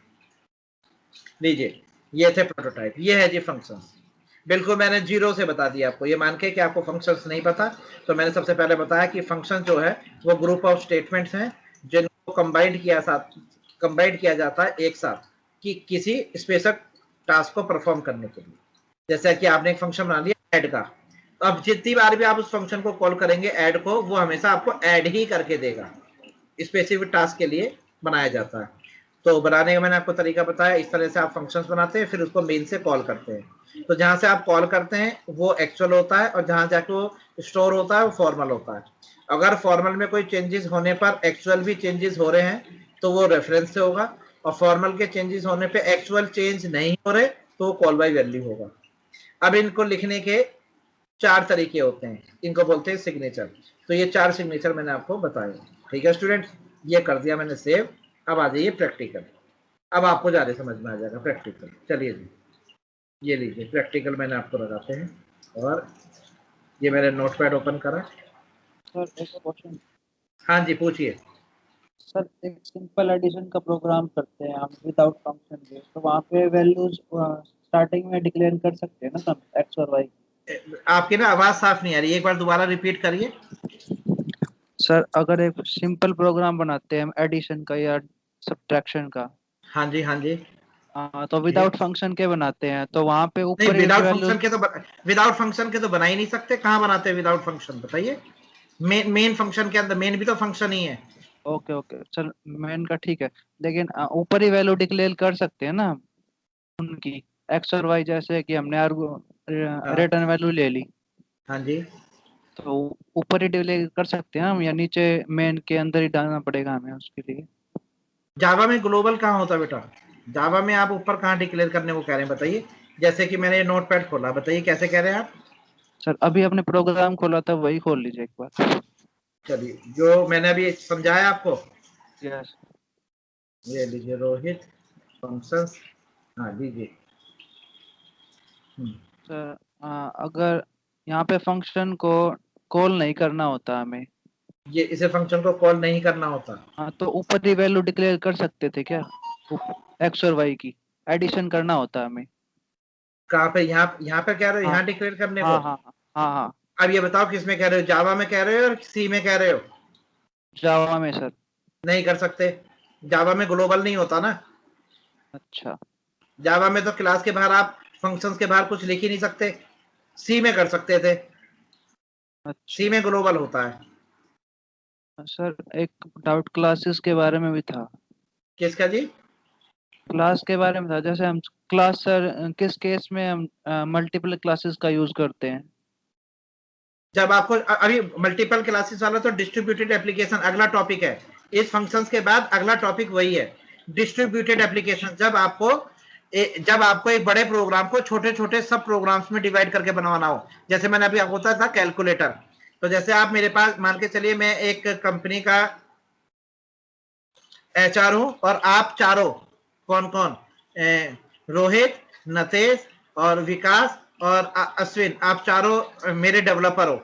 लीजिए, ये थे प्रोटोटाइप, ये है जी फंक्शंस। बिल्कुल मैंने जीरो से बता दिया आपको, ये मान के कि आपको फंक्शंस नहीं पता, तो मैंने सबसे पहले बताया कि फंक्शन जो है वो ग्रुप ऑफ स्टेटमेंट्स हैं जिनको कंबाइंड किया जाता है एक साथ कि किसी स्पेसिफिक टास्क को परफॉर्म करने के लिए। जैसे कि आपने एक फंक्शन बना लिया ऐड का, अब जितनी बार भी आप उस फंक्शन को कॉल करेंगे ऐड को, वो हमेशा आपको ऐड ही करके देगा, स्पेसिफिक टास्क के लिए बनाया जाता है। तो बनाने का मैंने आपको तरीका बताया, इस तरह से आप फंक्शंस बनाते हैं, फिर उसको मेन से कॉल करते हैं। तो जहां से आप कॉल करते हैं वो एक्चुअल होता है, और जहां जाके वो स्टोर होता है वो फॉर्मल होता है। अगर फॉर्मल में कोई चेंजेस होने पर एक्चुअल भी चेंजेस हो रहे हैं तो वो रेफरेंस से होगा, और फॉर्मल के चेंजेस होने पे एक्चुअल चेंज नहीं हो रहे तो वो कॉल बाय वैल्यू होगा। अब इनको लिखने के 4 तरीके होते हैं, इनको बोलते हैं सिग्नेचर। तो ये 4 सिग्नेचर मैंने आपको बताए। ठीक है स्टूडेंट, ये कर दिया मैंने सेव। अब आ जाइए प्रैक्टिकल, अब आपको ज्यादा समझ में आ जाएगा प्रैक्टिकल। चलिए जी, ये लीजिए प्रैक्टिकल मैंने आपको लगाते हैं, और ये मैंने नोटपैड ओपन करा। सर एक क्वेश्चन। हाँ जी पूछिए। सर एक सिंपल एडिशन का प्रोग्राम करते हैं हम विदाउट फंक्शन के, तो वहाँ पे वैल्यूज स्टार्टिंग में डिक्लेयर कर सकते हैं ना हम, एक्स और वाई। आपकी ना आवाज साफ नहीं आ रही, एक बार दोबारा रिपीट करिए। सर अगर एक सिंपल प्रोग्राम बनाते हैं हम एडिशन का या सब्ट्रैक्शन का, हाँ जी हाँ जी। तो विदाउट फंक्शन के बनाते हैं, तो वहां पे नहीं, ऊपर विदाउट वैल्यू। फंक्शन के तो बना ही नहीं सकते। कहाँ बनाते हैं विदाउट फंक्शन, बताइए। मेन फंक्शन के अंदर, मेन भी तो फंक्शन ही है। ओके ओके, चल मेन का ठीक है, लेकिन ऊपर ही वैल्यू डिक्लेयर कर सकते हैं ना उनकी, एक्स और वाई, जैसे कि हमने हाँ रिटर्न वैल्यू ले ली, हाँ जी। तो ऊपर ही डिक्लेयर कर सकते हैं हम, या नीचे मेन के अंदर ही डालना पड़ेगा हमें उसके लिए? जावा में ग्लोबल कहाँ होता है बेटा? जावा में आप ऊपर कहाँ डिक्लेयर करने को कह रहे हैं, बताइए। जैसे कि मैंने नोटपैड खोला, बताइए कैसे कह रहे हैं आप? सर अभी आपने प्रोग्राम खोला था, वही खोल लीजिए एक बार। चलिए, जो मैंने अभी समझाया आपको, यस ये लीजिए रोहित फंक्शंस। हाँ लीजिए। सर, अगर यहाँ पे फंक्शन को कॉल नहीं करना होता हमें, ये इसे फंक्शन को कॉल नहीं करना होता। तो ऊपर ही वैल्यू डिक्लेयर कर सकते थे क्या, एक्स और वाई की एडिशन करना होता हमें? कहाँ पे? यहाँ पे कह रहे हो, हाँ यहाँ डिक्लेयर करने को? हाँ हाँ हाँ हाँ। अब ये बताओ किस में कह रहे हो, जावा में कह रहे हो और सी में कह रहे हो? जावा में सर। नहीं कर सकते, जावा में ग्लोबल नहीं होता ना। अच्छा जावा में तो क्लास के बाहर आप फंक्शंस के बाहर कुछ लिख ही नहीं सकते। सी में कर सकते थे, सी अच्छा। में ग्लोबल होता है। सर एक डाउट क्लासेस के बारे में भी था। किसका जी? क्लास के बारे में था, जैसे हम क्लास सर किस केस में हम मल्टीपल क्लासेस का यूज करते हैं? जब आपको अभी मल्टीपल क्लासेस वाला तो डिस्ट्रीब्यूटेड एप्लीकेशन अगला टॉपिक है। इस फंक्शंस के बाद अगला टॉपिक वही है, डिस्ट्रीब्यूटेड एप्लीकेशन। जब आपको एक बड़े प्रोग्राम को छोटे छोटे सब प्रोग्राम्स में डिवाइड करके बनवाना हो, जैसे मैंने अभी आपको बताया था कैलकुलेटर। तो जैसे आप मेरे पास मान के चलिए, मैं एक कंपनी का एचआर हूं और आप चारों, कौन कौन, रोहित, नतेश और विकास और अश्विन, आप चारों मेरे डेवलपर हो।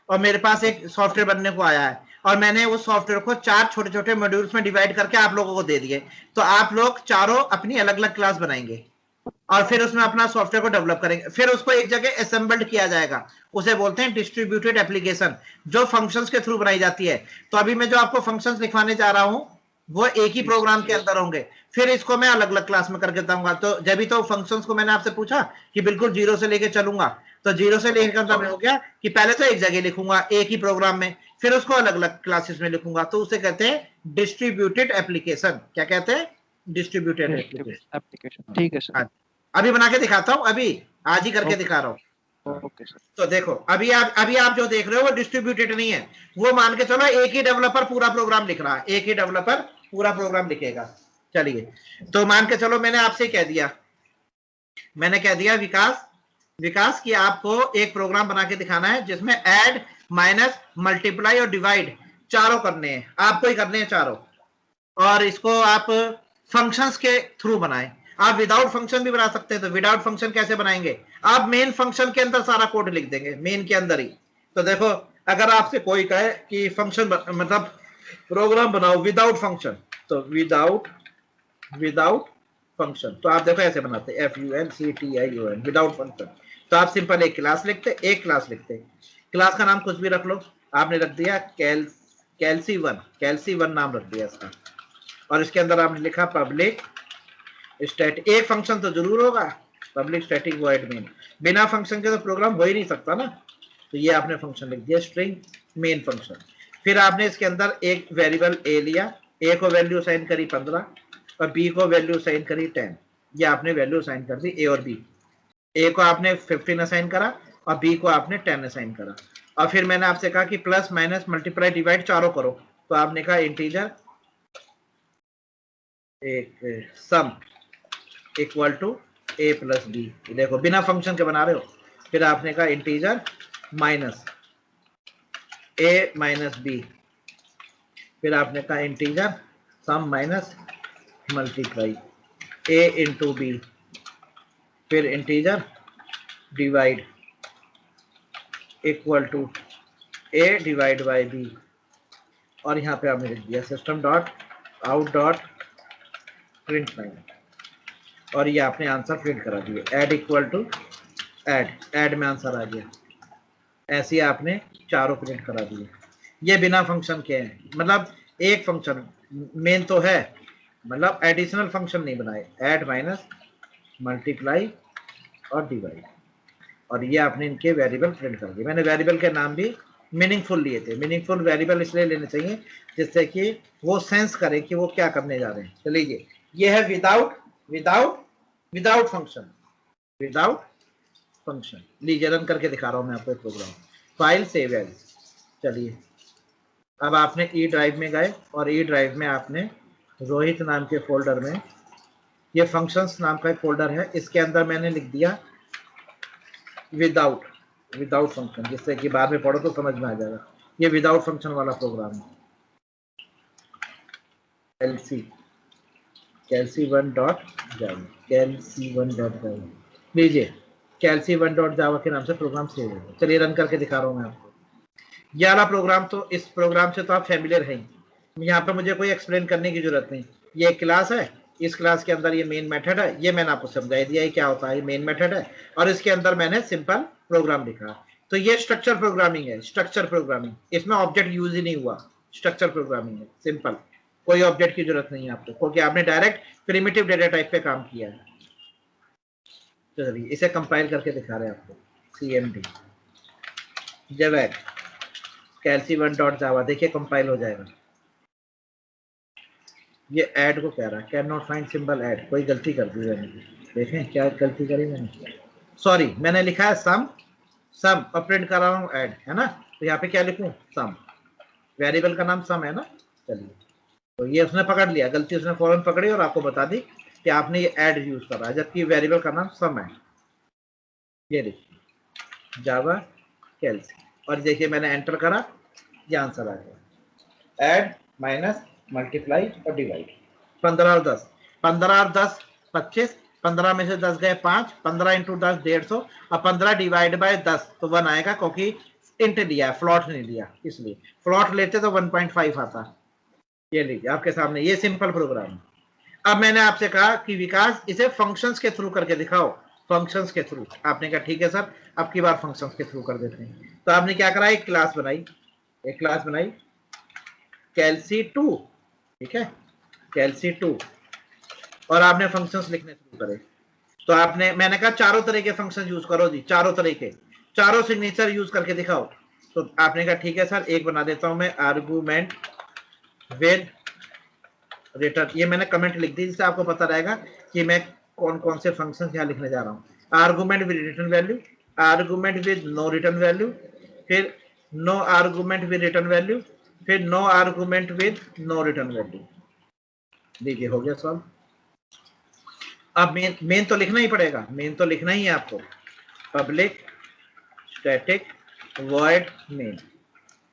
और मेरे पास एक सॉफ्टवेयर बनने को आया है और मैंने उस सॉफ्टवेयर को 4 छोटे छोटे मॉड्यूल्स में डिवाइड करके आप लोगों को दे दिए। तो आप लोग चारों अपनी अलग अलग क्लास बनाएंगे और फिर उसमें अपना सॉफ्टवेयर को डेवलप करेंगे, फिर उसको एक जगह असेंबल्ड किया जाएगा। उसे बोलते हैं डिस्ट्रीब्यूटेड एप्लीकेशन, जो फंक्शंस के थ्रू बनाई जाती है। तो अभी मैं जो आपको फंक्शंस लिखवाने जा रहा हूं, वो एक ही प्रोग्राम के अंदर होंगे, फिर इसको मैं अलग अलग क्लास में करके दूंगा। तो जब भी तो फंक्शंस को मैंने आपसे पूछा कि बिल्कुल जीरो से लेके चलूंगा, तो जीरो से लेकर तब हो गया कि पहले तो एक जगह लिखूंगा एक ही प्रोग्राम में, फिर उसको अलग अलग क्लासेस में लिखूंगा। तो उसे कहते हैं डिस्ट्रीब्यूटेड एप्लीकेशन। क्या कहते हैं? Distributed application. एप्लीकेशन, ठीक है सर। हाँ, अभी बना के दिखाता हूं, अभी आज ही करके दिखा रहा हूं। Okay sir. तो देखो, अभी आप जो देख रहे हो वो डिस्ट्रीब्यूटेड नहीं है। वो मान के चलो एक ही डेवलपर पूरा प्रोग्राम लिख रहा है, एक ही डेवलपर पूरा प्रोग्राम लिखेगा। चलिए, तो मान के चलो मैंने आपसे कह दिया विकास कि आपको एक प्रोग्राम बना के दिखाना है जिसमें ऐड, माइनस, मल्टीप्लाई और डिवाइड चारों करने हैं, आपको ही करने हैं चारों। और इसको आप फंक्शंस के थ्रू बनाएं। आप विदाउट फंक्शन भी बना सकते हैं। तो विदाउट फंक्शन कैसे बनाएंगे? आप मेन फंक्शन के अंदर सारा कोड लिख देंगे, मेन के अंदर ही। तो देखो, अगर आपसे कोई कहे कि फंक्शन मतलब प्रोग्राम बनाओ विदाउट फंक्शन, तो विदाउट फंक्शन तो आप देखो ऐसे बनाते हैं, FUNCTION, विदाउट फंक्शन। तो आप सिंपल एक क्लास लिखते। क्लास का नाम कुछ भी रख लो। आपने रख दिया कैल्सी1 नाम रख दिया इसका। और इसके अंदर आपने लिखा पब्लिक स्टैटिक, एक फंक्शन तो जरूर होगा, पब्लिक स्टैटिक वॉइड मेन। बिना फंक्शन के तो प्रोग्राम हो ही नहीं सकता ना। तो ये आपने फंक्शन लिख दिया, स्ट्रिंग मेन फंक्शन। फिर आपने इसके अंदर एक वेरिएबल ए लिया, ए को वैल्यू साइन करी 15 और बी को वैल्यू साइन करी 10। ये आपने वैल्यू साइन कर दी ए और बी। ए को आपने 15 असाइन करा और बी को आपने 10 असाइन करा। और फिर मैंने आपसे कहा कि प्लस, माइनस, मल्टीप्लाई, डिवाइड चारों करो। तो आपने कहा इंटीजर एक sum equal to a plus b. देखो, बिना फंक्शन के बना रहे हो। फिर आपने कहा integer minus a minus b. फिर आपने कहा integer sum minus multiply a into b. फिर integer divide equal to a divide by b. और यहाँ पे आपने लिख दिया system dot out dot print line. और ये आपने आंसर प्रिंट करा दिया, ऐड इक्वल टू ऐड में आंसर आ गया। ऐसे ही आपने चारों प्रिंट करा दिए। ये बिना फंक्शन के हैं, मतलब एक फंक्शन मेन तो है, मतलब एडिशनल फंक्शन नहीं बनाए, ऐड माइनस मल्टीप्लाई और डिवाइड, और ये आपने इनके वेरिएबल प्रिंट कर दिए। मैंने वेरिएबल के नाम भी मीनिंगफुल लिए थे। मीनिंगफुल वेरिएबल इसलिए लेने चाहिए जिससे कि वो सेंस करे कि वो क्या करने जा रहे हैं। तो लीजिए, ये है without without without function, without function. लीजिए रन करके दिखा रहा हूं मैं आपको एक प्रोग्राम। File save as. चलिए, अब आपने ई ड्राइव में गए और ई ड्राइव में आपने रोहित नाम के फोल्डर में, ये फंक्शंस नाम का एक फोल्डर है, इसके अंदर मैंने लिख दिया विदाउट विदाउट फंक्शन, जिससे कि बाद में पढ़ो तो समझ में आ जाएगा। ये विदाउट फंक्शन वाला प्रोग्राम है। कैल्सी1 डॉट जावा, कैल्सी1 डॉट जावा। लीजिए, कैल्सी1 डॉट जावा के नाम से प्रोग्राम सेव है। चलिए रन करके दिखा रहा हूँ मैं आपको। ये वाला प्रोग्राम, तो इस प्रोग्राम से तो आप फैमिलियर हैं, यहाँ पर मुझे कोई एक्सप्लेन करने की जरूरत नहीं। ये एक क्लास है, इस क्लास के अंदर ये मेन मेथड है, ये मैंने आपको समझा दिया है क्या होता है। ये मेन मेथड है और इसके अंदर मैंने सिंपल प्रोग्राम लिखा। तो ये स्ट्रक्चर प्रोग्रामिंग है, स्ट्रक्चर प्रोग्रामिंग। इसमें ऑब्जेक्ट यूज ही नहीं हुआ, स्ट्रक्चर प्रोग्रामिंग है, सिंपल। कोई ऑब्जेक्ट की जरूरत नहीं है आपको, क्योंकि आपने डायरेक्ट प्रिमिटिव डेटा टाइप पे काम किया है। चलिए इसे कंपाइल करके दिखा रहे हैं आपको। cmd जब कैल्सी1 डॉट जावा, देखिए कंपाइल हो जाएगा। ये ऐड को कह रहा है, can not find symbol add. कोई गलती कर दी मैंने, देखें क्या गलती करी मैंने। सॉरी, मैंने लिखा है सम, सम और प्रिंट कर रहा हूँ ऐड, है ना। तो यहाँ पे क्या लिखूं, सम। वेरिएबल का नाम सम है ना। चलिए, तो ये उसने पकड़ लिया, गलती उसने फौरन पकड़ी और आपको बता दी कि आपने ये ऐड यूज करा है, जबकि वेरिएबल का नाम सम है। ये देखिए, जावा कैल्सी, और देखिए मैंने एंटर करा, ये आंसर आ गया। ऐड माइनस मल्टीप्लाई और डिवाइड। 15 और 10, 15 और 10 25, 15 में से 10 गए 5, 15 इंटू 10 150, और 15 डिवाइड बाय 10 तो 1 आएगा, क्योंकि इंट लिया है, फ्लॉट नहीं लिया, इसलिए। फ्लॉट लेते तो 1.5 आता। ये लीजिए आपके सामने, ये सिंपल प्रोग्राम है। अब मैंने आपसे कहा कि विकास इसे फंक्शंस के थ्रू करके दिखाओ, फंक्शंस के थ्रू। आपने कहा ठीक है सर, अब की बार फंक्शंस के थ्रू कर देते हैं। तो आपने क्या करा, एक क्लास बनाई, एक क्लास बनाई कैल्सी2, ठीक है, कैल्सी2, और आपने फंक्शंस लिखने शुरू करे। तो आपने, मैंने कहा चारों तरह के फंक्शन यूज करो जी, चारों तरह के, चारों सिग्नेचर यूज करके दिखाओ। तो आपने कहा ठीक है सर, एक बना देता हूं मैं, आर्गुमेंट विद रिटर्न। ये मैंने कमेंट लिख दी, जिससे आपको पता रहेगा कि मैं कौन कौन से फंक्शंस यहाँ लिखने जा रहा हूँ। Argument with return value, argument with no return value, फिर no argument with return value, फिर no argument with no return value. देखिए हो गया सॉल्व। अब मेन तो लिखना ही पड़ेगा, मेन तो लिखना ही है आपको, पब्लिक स्टैटिक वॉइड मेन।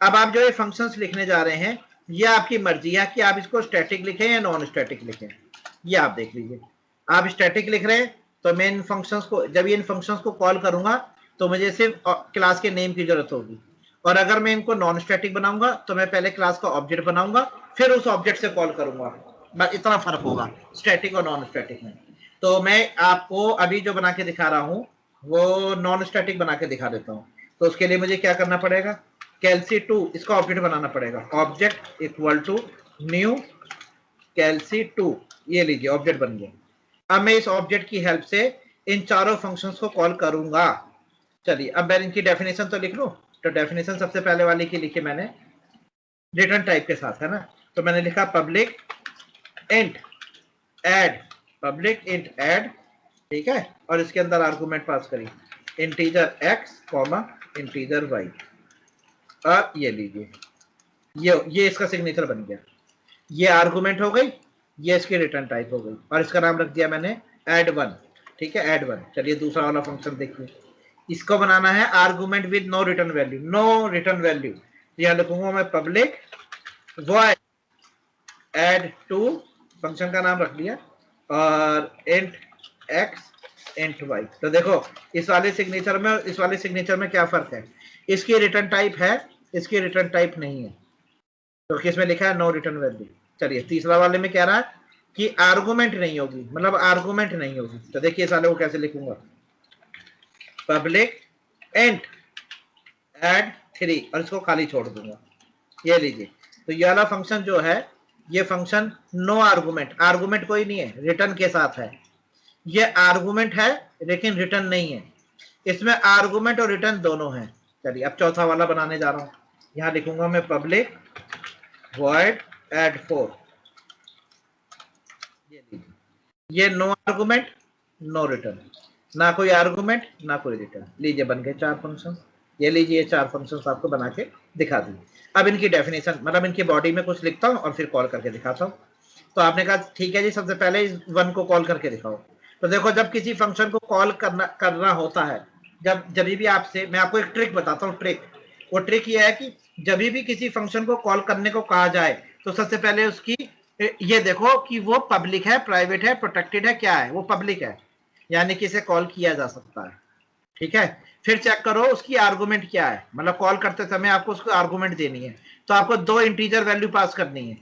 अब आप जो ये फंक्शंस लिखने जा रहे हैं, ये आपकी मर्जी है कि आप इसको स्टैटिक लिखें या नॉन स्टैटिक लिखें। ये आप देख लीजिए। आप स्टैटिक लिख रहे हैं तो मैं इन फंक्शंस को, जब ये इन फंक्शंस को कॉल करूंगा तो मुझे सिर्फ क्लास के नेम की जरूरत होगी। और अगर मैं इनको नॉन स्टैटिक बनाऊंगा तो मैं पहले क्लास का ऑब्जेक्ट बनाऊंगा, फिर उस ऑब्जेक्ट से कॉल करूंगा। बस इतना फर्क होगा स्टैटिक और नॉन स्टैटिक में। तो मैं आपको अभी जो बना के दिखा रहा हूं वो नॉन स्टैटिक बना के दिखा देता हूं। तो उसके लिए मुझे क्या करना पड़ेगा, कैल्सी2 इसका ऑब्जेक्ट बनाना पड़ेगा। ऑब्जेक्ट इक्वल टू न्यू कैल्सी2, ये लीजिए ऑब्जेक्ट बन गया। अब मैं इस ऑब्जेक्ट की हेल्प से इन चारों फंक्शंस को कॉल करूंगा। चलिए अब मैं इनकी डेफिनेशन तो लिख लूं। तो डेफिनेशन सबसे पहले वाली की लिखी मैंने, रिटर्न टाइप के साथ, है ना। तो मैंने लिखा public int add, public int add, ठीक है, और इसके अंदर आर्गुमेंट पास करी integer x comma integer y। अब ये लीजिए, ये इसका सिग्नेचर बन गया, ये आर्गुमेंट हो गई, ये इसकी रिटर्न टाइप हो गई, और इसका नाम रख दिया मैंने add1, ठीक है, add1। चलिए दूसरा वाला फंक्शन देखिए, इसको बनाना है argument with no return value, no return value. यहां लिखूंगा मैं public void add two, function का नाम रख दिया, और इंट x इंट y। तो देखो इस वाले सिग्नेचर में, इस वाले सिग्नेचर में क्या फर्क है, इसकी रिटर्न टाइप है, इसकी रिटर्न टाइप नहीं है। तो किसमें लिखा है नो रिटर्न वैल्यू। चलिए तीसरा वाले में कह रहा है कि आर्गुमेंट नहीं होगी, मतलब आर्गुमेंट नहीं होगी। तो देखिए इस वाले को कैसे लिखूंगा, पब्लिक इंट ऐड 3, और इसको खाली छोड़ दूंगा। ये लीजिए, तो ये वाला फंक्शन जो है ये फंक्शन नो आर्गुमेंट, आर्गुमेंट कोई नहीं है, रिटर्न के साथ है। ये आर्गुमेंट है लेकिन रिटर्न नहीं है, इसमें आर्गुमेंट और रिटर्न दोनों है। चलिए अब चौथा वाला बनाने जा रहा हूं, यहां लिखूंगा मैं पब्लिक void add 4, ये नो आर्गुमेंट नो रिटर्न, ना कोई आर्गुमेंट ना कोई रिटर्न। लीजिए बन गए 4 फंक्शन। ये लीजिए 4 फंक्शन आपको बना के दिखा दी। अब इनकी डेफिनेशन मतलब इनकी बॉडी में कुछ लिखता हूं और फिर कॉल करके दिखाता हूं। तो आपने कहा ठीक है जी, सबसे पहले इस 1 को कॉल करके दिखाओ। तो देखो जब किसी फंक्शन को कॉल करना होता है, जब भी आपसे, मैं आपको एक ट्रिक बताता हूँ। ट्रिक, वो ट्रिक ये है कि जब भी किसी फंक्शन को कॉल करने को कहा जाए तो सबसे पहले उसकी ये देखो कि वो पब्लिक है, प्राइवेट है, प्रोटेक्टेड है, क्या है, वो पब्लिक है, यानी कि इसे कॉल किया जा सकता है। ठीक है, फिर चेक करो उसकी आर्गुमेंट क्या है, मतलब कॉल करते समय आपको उसको आर्गुमेंट देनी है, तो आपको 2 इंटीजर वैल्यू पास करनी है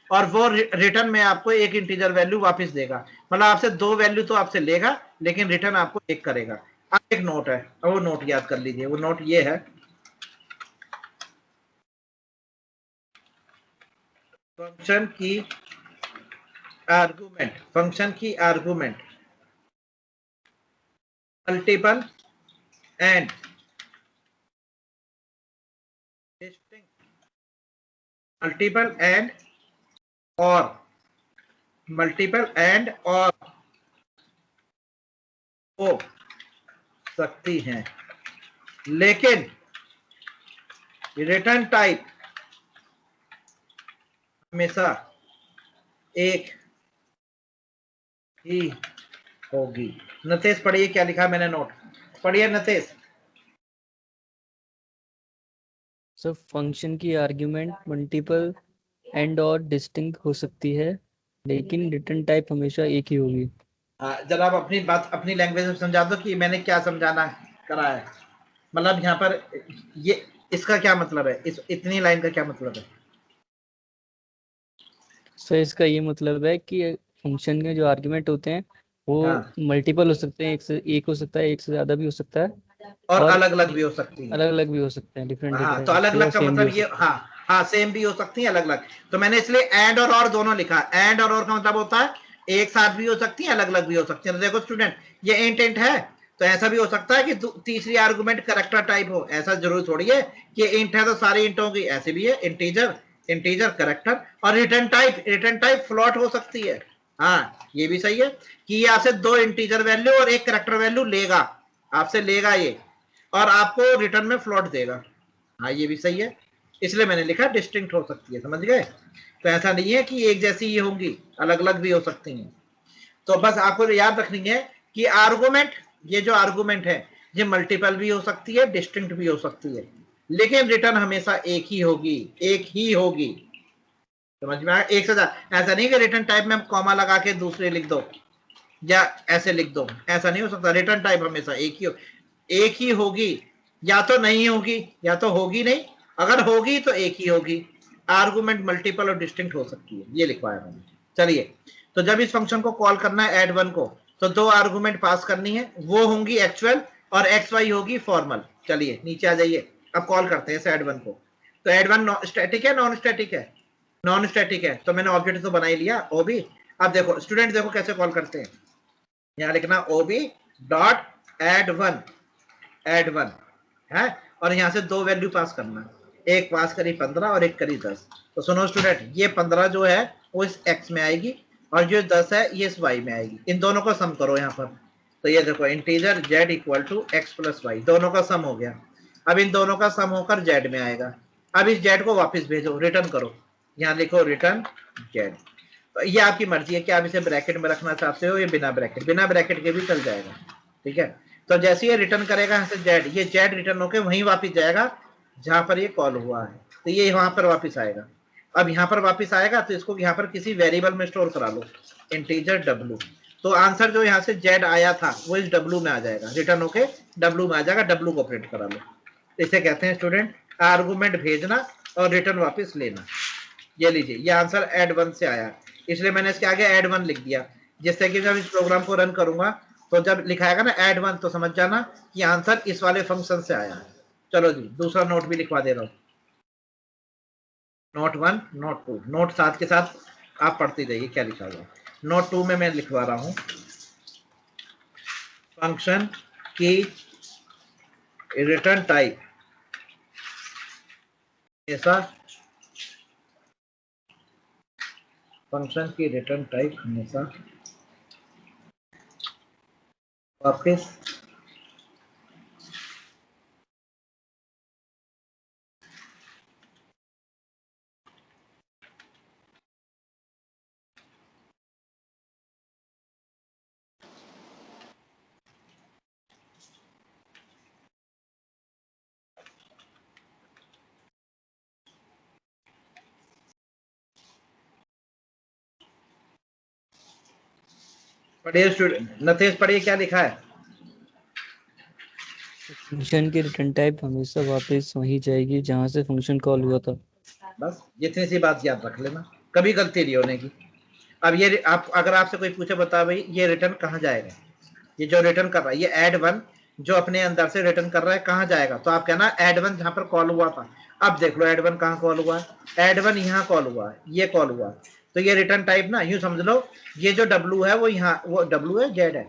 और वो रिटर्न में आपको 1 इंटीजर वैल्यू वापस देगा। मतलब आपसे 2 वैल्यू तो आपसे लेगा लेकिन रिटर्न आपको 1 करेगा। अब एक नोट है, अब वो नोट याद कर लीजिए। वो नोट ये है, फंक्शन की argument multiple and distinct, multiple and और हो सकती हैं, लेकिन रिटर्न टाइप हमेशा एक ही होगी। नतेश पढ़िए क्या लिखा मैंने नोट, पढ़िए नतेश। सर फंक्शन की आर्ग्यूमेंट मल्टीपल एंड और डिस्टिंक्ट हो सकती है लेकिन रिटर्न टाइप हमेशा एक ही होगी। जरा आप अपनी बात अपनी लैंग्वेज में समझा दो कि मैंने क्या समझाना करा है। मतलब यहाँ पर ये इसका क्या मतलब है, इस इतनी लाइन का क्या मतलब है? सर इसका ये मतलब है कि फंक्शन के जो आर्ग्यूमेंट होते हैं वो हाँ, मल्टीपल हो सकते हैं, एक हो सकता है, एक से ज्यादा भी हो सकता है और और अलग अलग भी हो सकती हैं। अलग अलग भी हो सकते हैं, डिफरेंट हाँ, तो डिफरेंट अलग से, और अलग का सेम भी मतलब हो ये, सकते हैं। हाँ हाँ, सेम भी हो सकती है, अलग अलग। तो मैंने इसलिए एंड और दोनों लिखा। एंड और का मतलब होता है एक साथ भी हो सकती है, अलग अलग भी हो सकती है। तो देखो स्टूडेंट, ये इंट है, तो ऐसा भी हो सकता है कि तीसरी आर्गुमेंट करेक्टर टाइप हो। ऐसा जरूर थोड़ी है कि इंट है तो सारी इंट होगी, ऐसे भी है इंटीजर करेक्टर। और रिटर्न टाइप फ्लोट हो सकती है। हाँ, ये भी सही है कि ये आपसे 2 इंटीजर वैल्यू और 1 करेक्टर वैल्यू लेगा, आपसे लेगा ये, और आपको रिटर्न में फ्लोट देगा। हाँ, ये भी सही है, इसलिए मैंने लिखा डिस्टिंक्ट हो सकती है। समझ गए? तो ऐसा नहीं है कि एक जैसी ही होंगी, अलग अलग भी हो सकती हैं। तो बस आपको याद रखनी है कि आर्गुमेंट, ये जो आर्गुमेंट है ये मल्टीपल भी हो सकती है, डिस्टिंक्ट भी हो सकती है, लेकिन रिटर्न हमेशा एक ही होगी। समझ में आया? एक से ज्यादा ऐसा नहीं कि रिटर्न टाइप में कॉमा लगा के दूसरे लिख दो या ऐसे लिख दो, ऐसा नहीं हो सकता। रिटर्न टाइप हमेशा एक ही होगी, या तो नहीं होगी या तो होगी नहीं। अगर होगी तो एक ही होगी। आर्गुमेंट मल्टीपल और डिस्टिंक्ट हो सकती है, ये लिखवाया मैंने। चलिए, तो जब इस फंक्शन को कॉल करना है ऐड 1 को, तो 2 आर्गुमेंट पास करनी है, वो होंगी एक्चुअल और एक्स वाई होगी फॉर्मल। चलिए नीचे आ जाइए, अब कॉल करते हैं ऐड 1 को। तो ऐड 1 स्टैटिक है नॉन स्टैटिक है? नॉन स्टैटिक है, तो मैंने ऑब्जेक्ट तो बना ही लिया ओबी। अब देखो स्टूडेंट, देखो कैसे कॉल करते हैं। यहाँ लिखना ओबी डॉट ऐड वन है, और यहाँ से 2 वैल्यू पास करना, एक पास करी 15 और एक करी 10। तो सुनो स्टूडेंट, ये 15 जो है वो इस x में आएगी और जो 10 है ये इस y में आएगी। इन दोनों का सम करो यहाँ पर। तो ये देखो integer z equal to x plus y, दोनों का सम हो गया। अब इन दोनों का सम होकर z में आएगा। अब इस z को वापस भेजो, रिटर्न करो, यहाँ लिखो रिटर्न z। तो ये आपकी मर्जी है कि आप इसे ब्रैकेट में रखना चाहते हो या बिना ब्रैकेट के भी चल जाएगा। ठीक है, तो जैसे ये रिटर्न करेगा यहाँ से जेड, ये जेड रिटर्न होकर वहीं वापस जाएगा जहां पर ये कॉल हुआ है, तो ये वहां पर वापस आएगा। अब यहाँ पर वापस आएगा तो इसको यहाँ पर किसी वेरिएबल में स्टोर करा लो, इंटीजर w। तो आंसर जो यहाँ से जेड आया था वो इस w में आ जाएगा, रिटर्न होके w में आ जाएगा, w को प्रिंट करा लो। इसे कहते हैं स्टूडेंट आर्गुमेंट भेजना और रिटर्न वापस लेना। ये लीजिए, ये आंसर ऐड 1 से आया, इसलिए मैंने इसके आगे ऐड 1 लिख दिया, जिससे कि जब इस प्रोग्राम को रन करूंगा तो जब लिखाएगा ना ऐड 1 तो समझ जाना कि आंसर इस वाले फंक्शन से आया है। चलो जी, दूसरा नोट भी लिखवा दे रहा हूं। नोट 1 नोट 2, नोट साथ के साथ आप पढ़ते जाइए क्या लिखा हुआ है। नोट 2 में मैं लिखवा रहा हूं, फंक्शन की रिटर्न टाइप ऐसा, फंक्शन की रिटर्न टाइप हमेशा वापस पढ़िए स्टूडेंट, नतेश पढ़िए क्या लिखा है। फंक्शन की रिटर्न टाइप हमेशा वापस वही जाएगी जहां से फंक्शन कॉल हुआ था। बस जितनी सी बात याद रख लेना, कभी गलती नहीं होने की। अब ये आप अगर आपसे कोई पूछे बता भाई ये रिटर्न कहाँ जाएगा, ये जो रिटर्न कर रहा है ये ऐड वन जो अपने अंदर से रिटर्न कर रहा है कहाँ जाएगा, तो आप कहना ऐड वन जहां पर कॉल हुआ था। अब देख लो ऐड वन कहाँ कॉल हुआ है, ऐड वन यहाँ कॉल हुआ है, ये कॉल हुआ है, तो ये रिटर्न टाइप ना यूं समझ लो, ये जो डब्लू है वो यहाँ, वो डब्लू है जेड है,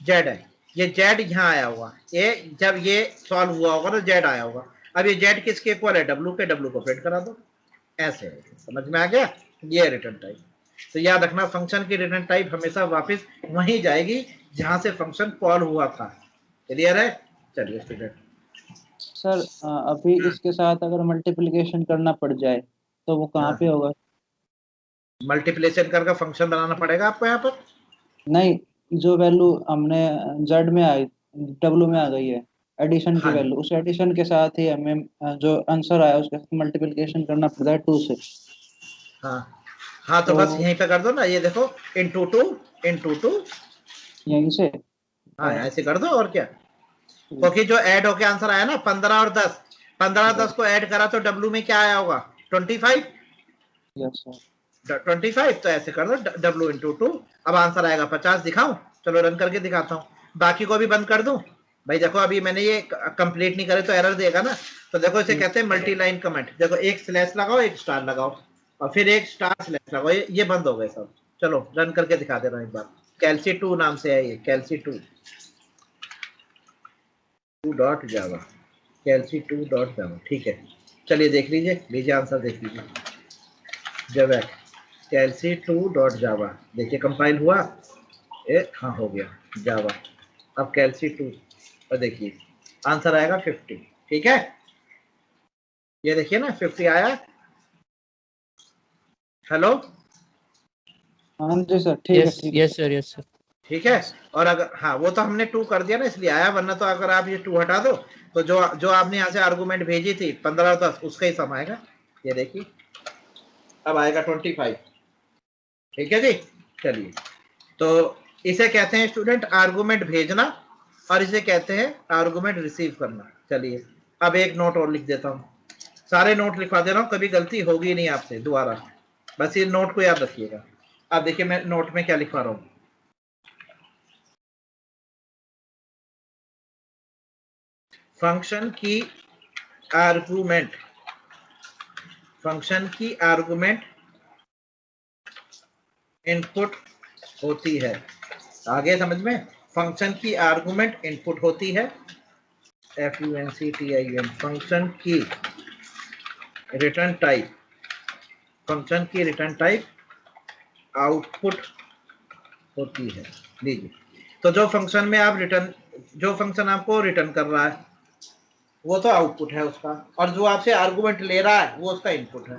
जेड है, ये जेड यहाँ आया हुआ, ये जब ये सॉल्व हुआ होगा तो जेड आया होगा। अब ये जेड किसके इक्वल है, डब्लू के, डब्लू को प्रिंट करा दो, ऐसे है। समझ में आ गया, ये रिटर्न टाइप। तो याद रखना फंक्शन की रिटर्न टाइप हमेशा वापस वहीं जाएगी जहां से फंक्शन कॉल हुआ था। क्लियर है, चलिए स्टूडेंट। सर अभी इसके साथ अगर मल्टीप्लिकेशन करना पड़ जाए तो वो कहाँ पे होगा? मल्टीप्लिकेशन करके फंक्शन बनाना पड़ेगा आपको यहाँ पर। नहीं, जो वैल्यू हमने जेड में आई, डब्लू में आ गई है एडिशन की हाँ वैल्यू, उस एडिशन के साथ ही हमें जो आंसर आया उसके साथ मल्टीप्लिकेशन करना पड़ता है 2 से। हाँ हाँ, तो बस यहीं पे कर दो ना, ये देखो इंटू टू इंटू टू, यहीं से। हाँ ऐसे कर दो और क्या, क्योंकि जो ऐड होके आंसर आया ना 15 और 10, 15 10 को ऐड करा तो डब्लू में क्या आया होगा 25, यस सर। 25, तो ऐसे कर दो डब्लू इंटू टू, अब आंसर आएगा 50। दिखाऊं, चलो रन करके दिखाता हूँ, बाकी को भी बंद कर दूं। भाई देखो अभी मैंने ये कंप्लीट नहीं करे तो एरर देगा ना, तो देखो इसे कहते हैं मल्टी लाइन कमेंट। देखो एक स्लैश लगाओ, एक स्टार लगाओ, और फिर एक स्टार स्लैश लगाओ, ये बंद हो गए सब। चलो रन करके दिखा दे रहा हूँ एक बार। कैल्सी 2 नाम से है ये, कैल्सी 2 डॉट जावा, कैल्सी 2 डॉट जावा, ठीक है। चलिए देख लीजिए आंसर देख लीजिए, जब कैल्सी 2 डॉट जावा, देखिए कंपाइल हुआ, हाँ हो गया जावा। अब कैल्सी 2 और देखिए आंसर आएगा 50, ठीक है, ये देखिए ना 50 आया। हेलो, हाँ जी सर, ठीक है यस ठीक है यस सर, यस सर। ठीक है। और अगर हाँ वो तो हमने 2 कर दिया ना इसलिए आया, वरना तो अगर आप ये 2 हटा दो तो जो आपने यहाँ से आर्गुमेंट भेजी थी 15 और 10 उसका ही सम आएगा। ये देखिए अब आएगा 25, ठीक है जी। चलिए, तो इसे कहते हैं स्टूडेंट आर्गुमेंट भेजना, और इसे कहते हैं आर्गुमेंट रिसीव करना। चलिए अब एक नोट और लिख देता हूँ, सारे नोट लिखवा दे रहा हूँ, कभी गलती होगी नहीं आपसे दोबारा, बस ये नोट को याद रखिएगा। अब देखिए मैं नोट में क्या लिखवा रहा हूँ, फंक्शन की आर्गुमेंट, फंक्शन की आर्गुमेंट इनपुट होती है। आगे समझ में, फंक्शन की आर्गुमेंट इनपुट होती है, FUNCTIN, फंक्शन की रिटर्न टाइप, फंक्शन की रिटर्न टाइप आउटपुट होती है। लीजिए, तो जो फंक्शन में आप रिटर्न, जो फंक्शन आपको रिटर्न कर रहा है वो तो आउटपुट है उसका, और जो आपसे आर्गुमेंट ले रहा है वो उसका इनपुट है।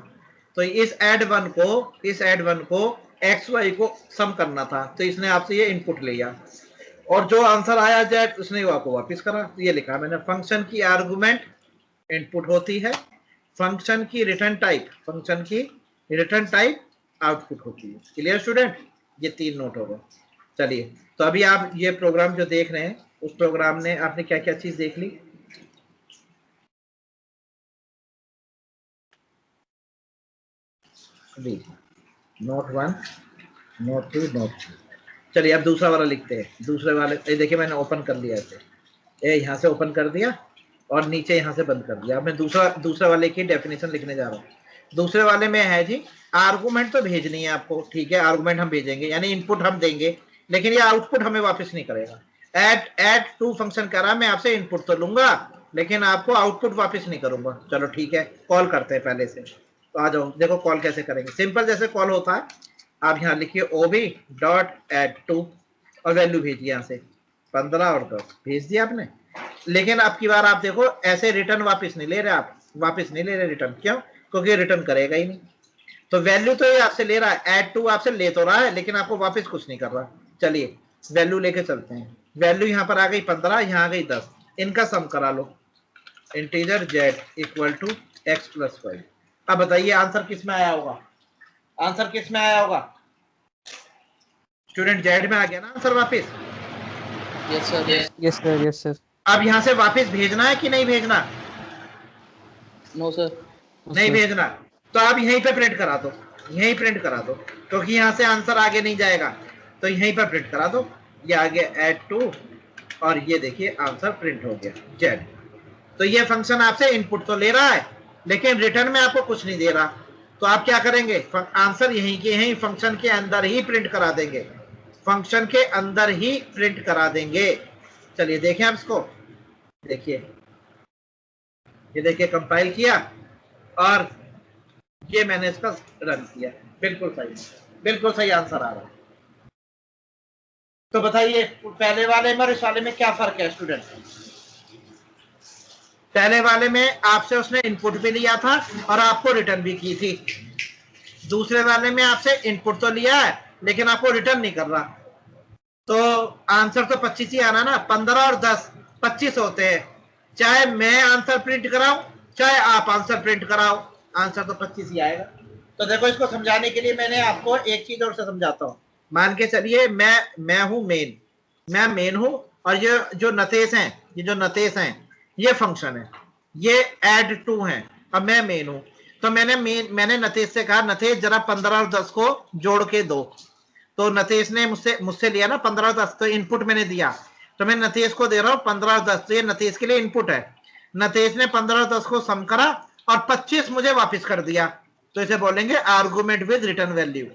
तो इस ऐड वन को एक्स वाई को सम करना था, तो इसने आपसे ये इनपुट लिया, और जो आंसर आया जेड उसने आपको वापस करा। तो ये लिखा मैंने, फंक्शन की आर्गुमेंट इनपुट होती है, फंक्शन की रिटर्न टाइप आउटपुट होती है। क्लियर स्टूडेंट, ये 3 नोट हो गए। चलिए, तो अभी आप ये प्रोग्राम जो देख रहे हैं उस प्रोग्राम ने आपने क्या क्या चीज देख ली, नोट 1, नोट 2, नोट 3। चलिए अब दूसरा वाला लिखते हैं। दूसरे वाले ये देखिए मैंने ओपन कर लिया ऐसे, ये यहाँ से ओपन कर दिया और नीचे यहाँ से बंद कर दिया। अब मैं दूसरा वाले की डेफिनेशन लिखने जा रहा हूँ। दूसरे वाले में है जी आर्गुमेंट तो भेजनी है आपको, ठीक है, आर्गुमेंट हम भेजेंगे यानी इनपुट हम देंगे, लेकिन ये आउटपुट हमें वापस नहीं करेगा। एड टू फंक्शन कह रहा है मैं आपसे इनपुट तो लूंगा लेकिन आपको आउटपुट वापस नहीं करूंगा। चलो ठीक है, कॉल करते हैं पहले से। तो आ जाओ, देखो कॉल कैसे करेंगे। सिंपल जैसे कॉल होता है, आप यहाँ लिखिए ओबी डॉट एड टू और वैल्यू भेजिए यहाँ से 15 और 10 भेज दिया आपने। लेकिन अब की बार आप देखो ऐसे रिटर्न वापस नहीं ले रहे, आप वापस नहीं ले रहे रिटर्न। क्यों? क्योंकि रिटर्न करेगा ही नहीं। तो वैल्यू तो ये आपसे ले रहा है, ऐड टू आपसे ले तो रहा है लेकिन आपको वापस कुछ नहीं कर रहा। चलिए वैल्यू लेके चलते हैं। वैल्यू यहाँ पर आ गई 15, यहाँ आ गई 10, इनका सम करा लो। Integer z equal to x plus 5। अब बताइए आंसर किस में आया होगा? आंसर किस में आया होगा स्टूडेंट? z में आ गया ना आंसर वापस? Yes sir. Yes sir, yes sir. अब यहाँ से वापस भेजना है कि नहीं भेजना? No sir. नहीं भेजना। तो आप यहीं पे प्रिंट करा दो, यहीं प्रिंट करा दो, क्योंकि यहाँ से आंसर आगे नहीं जाएगा। तो यहीं पर प्रिंट करा दो, ये आ गया ऐड टू और ये देखिए आंसर प्रिंट हो गया z। तो ये फंक्शन आपसे इनपुट तो ले रहा है लेकिन रिटर्न में आपको कुछ नहीं दे रहा। तो आप क्या करेंगे? आंसर यहीं के यहीं फंक्शन के अंदर ही प्रिंट करा देंगे, फंक्शन के अंदर ही प्रिंट करा देंगे। चलिए देखें आप इसको, देखिए ये देखिए कंपाइल किया और ये मैंने इसका रन किया, बिल्कुल सही आंसर आ रहा है। तो बताइए पहले वाले में और इस वाले में क्या फर्क है स्टूडेंट? पहले वाले में आपसे उसने इनपुट भी लिया था और आपको रिटर्न भी की थी। दूसरे वाले में आपसे इनपुट तो लिया है लेकिन आपको रिटर्न नहीं कर रहा। तो आंसर तो 25 ही आना ना। 15 और 10 25 होते हैं, चाहे मैं आंसर प्रिंट कराऊं चाहे आप आंसर प्रिंट कराओ, आंसर तो 25 ही आएगा। तो देखो इसको समझाने के लिए मैंने आपको एक चीज और से समझाता हूँ। मान के चलिए मैं हूं मेन, मैं मेन हूं और ये जो नतेश हैं, ये जो नतेश हैं ये फंक्शन है, ये ऐड टू है। अब मैं मेन हूं तो मैंने नतेश से कहा नतेश जरा 15 और 10 को जोड़ के दो। तो नतेश ने मुझसे लिया ना 15 और 10, तो इनपुट मैंने दिया, तो मैं नतेश को दे रहा हूं 15 और 10, तो ये नतेश के लिए इनपुट है। नतेश ने 15 और 10 को सम करा और 25 मुझे वापस कर दिया, तो इसे बोलेंगे आर्गुमेंट विद रिटर्न वैल्यू।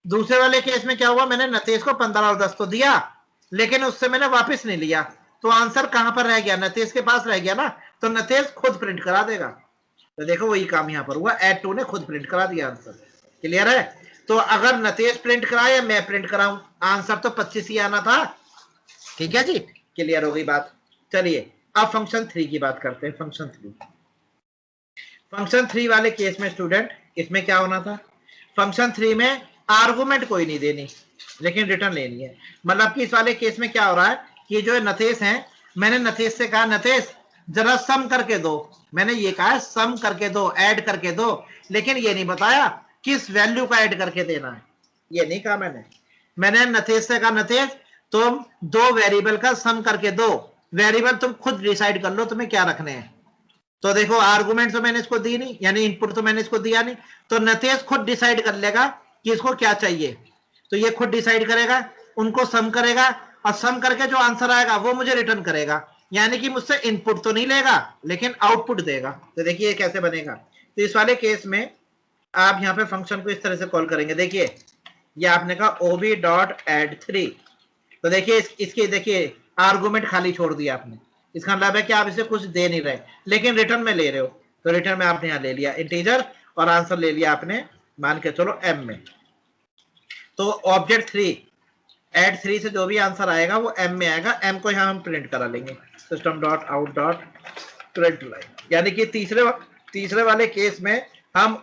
दूसरे वाले केस में क्या हुआ? मैंने नतेश को 15 और 10 तो दिया लेकिन उससे मैंने वापस नहीं लिया, तो आंसर कहां पर रह गया? नतेश के पास रह गया ना, तो नतेश खुद प्रिंट करा देगा। तो देखो वही काम यहां पर हुआ, ऐड टू ने खुद प्रिंट करा दिया आंसर। क्लियर है? तो अगर नतेश प्रिंट कराए या मैं प्रिंट कराऊं, आंसर तो 25 ही आना था। ठीक है जी, क्लियर हो गई बात। चलिए अब फंक्शन 3 की बात करते हैं। फंक्शन 3 वाले केस में स्टूडेंट इसमें क्या होना था? फंक्शन 3 में आर्गुमेंट कोई नहीं देनी लेकिन रिटर्न लेनी है। मतलब कि इस वाले केस में क्या हो रहा है कि जो नतेश है, मैंने नतेश से कहा नतेश जरा सम करके दो, मैंने ये कहा सम करके दो, ऐड करके दो, लेकिन ये नहीं बताया किस वैल्यू का ऐड करके देना है, ये नहीं कहा मैंने नतेश से कहा नतेश तुम दो वेरिएबल का सम करके दो, वेरिएबल तुम खुद डिसाइड कर लो तुम्हें क्या रखने हैं। तो देखो आर्गुमेंट तो मैंने इसको दी नहीं, यानी इनपुट तो मैंने इसको दिया नहीं, तो नतेश खुद डिसाइड कर लेगा कि इसको क्या चाहिए। तो ये खुद डिसाइड करेगा, उनको सम करेगा और सम करके जो आंसर आएगा वो मुझे रिटर्न करेगा, यानी कि मुझसे इनपुट तो नहीं लेगा लेकिन आउटपुट देगा। तो देखिए ये कैसे बनेगा। तो इस वाले केस में आप यहाँ पे फंक्शन को इस तरह से कॉल करेंगे। देखिए ये आपने कहा ओबी डॉट एड 3, तो देखिए इसके देखिए आर्गुमेंट खाली छोड़ दिया आपने। इसका मतलब है कि आप इसे कुछ दे नहीं रहे लेकिन रिटर्न में ले रहे हो। तो रिटर्न में आपने यहाँ ले लिया इंटीजर और आंसर ले लिया आपने मान के चलो m में। तो ऑब्जेक्ट 3 एड 3 से जो भी आंसर आएगा वो m में आएगा, m को यहाँ हम प्रिंट करा लेंगे system dot out dot print line. यानी कि तीसरे वाले केस में हम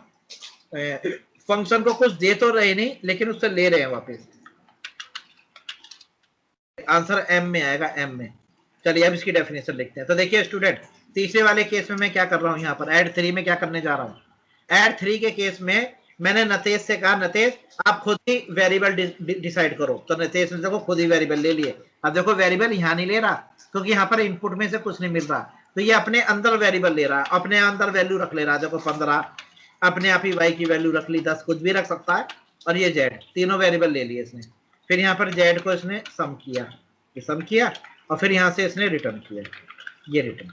फंक्शन को कुछ दे तो रहे नहीं लेकिन उससे ले रहे हैं वापस, आंसर m में आएगा, m में। चलिए अब इसकी डेफिनेशन लिखते हैं। तो देखिए स्टूडेंट तीसरे वाले केस में मैं क्या कर रहा हूं, यहाँ पर ऐड 3 में क्या करने जा रहा हूं। ऐड 3 के केस में मैंने नतेश से कहा नतेश आप खुद ही वेरिएबल डिसाइड करो, तो नतेश ने देखो खुद ही वेरिएबल ले लिए। अब देखो वेरिएबल यहाँ नहीं ले रहा क्योंकि यहाँ पर इनपुट में से कुछ नहीं मिल रहा, तो ये अपने अंदर वेरिएबल ले रहा, अपने अंदर वैल्यू रख ले रहा। देखो 15 अपने आप ही y की वैल्यू रख ली, 10 कुछ भी रख सकता है, और ये z तीनों वेरिएबल ले लिए इसने। फिर यहाँ पर z को इसने सम किया और फिर यहाँ से इसने रिटर्न किया, ये रिटर्न।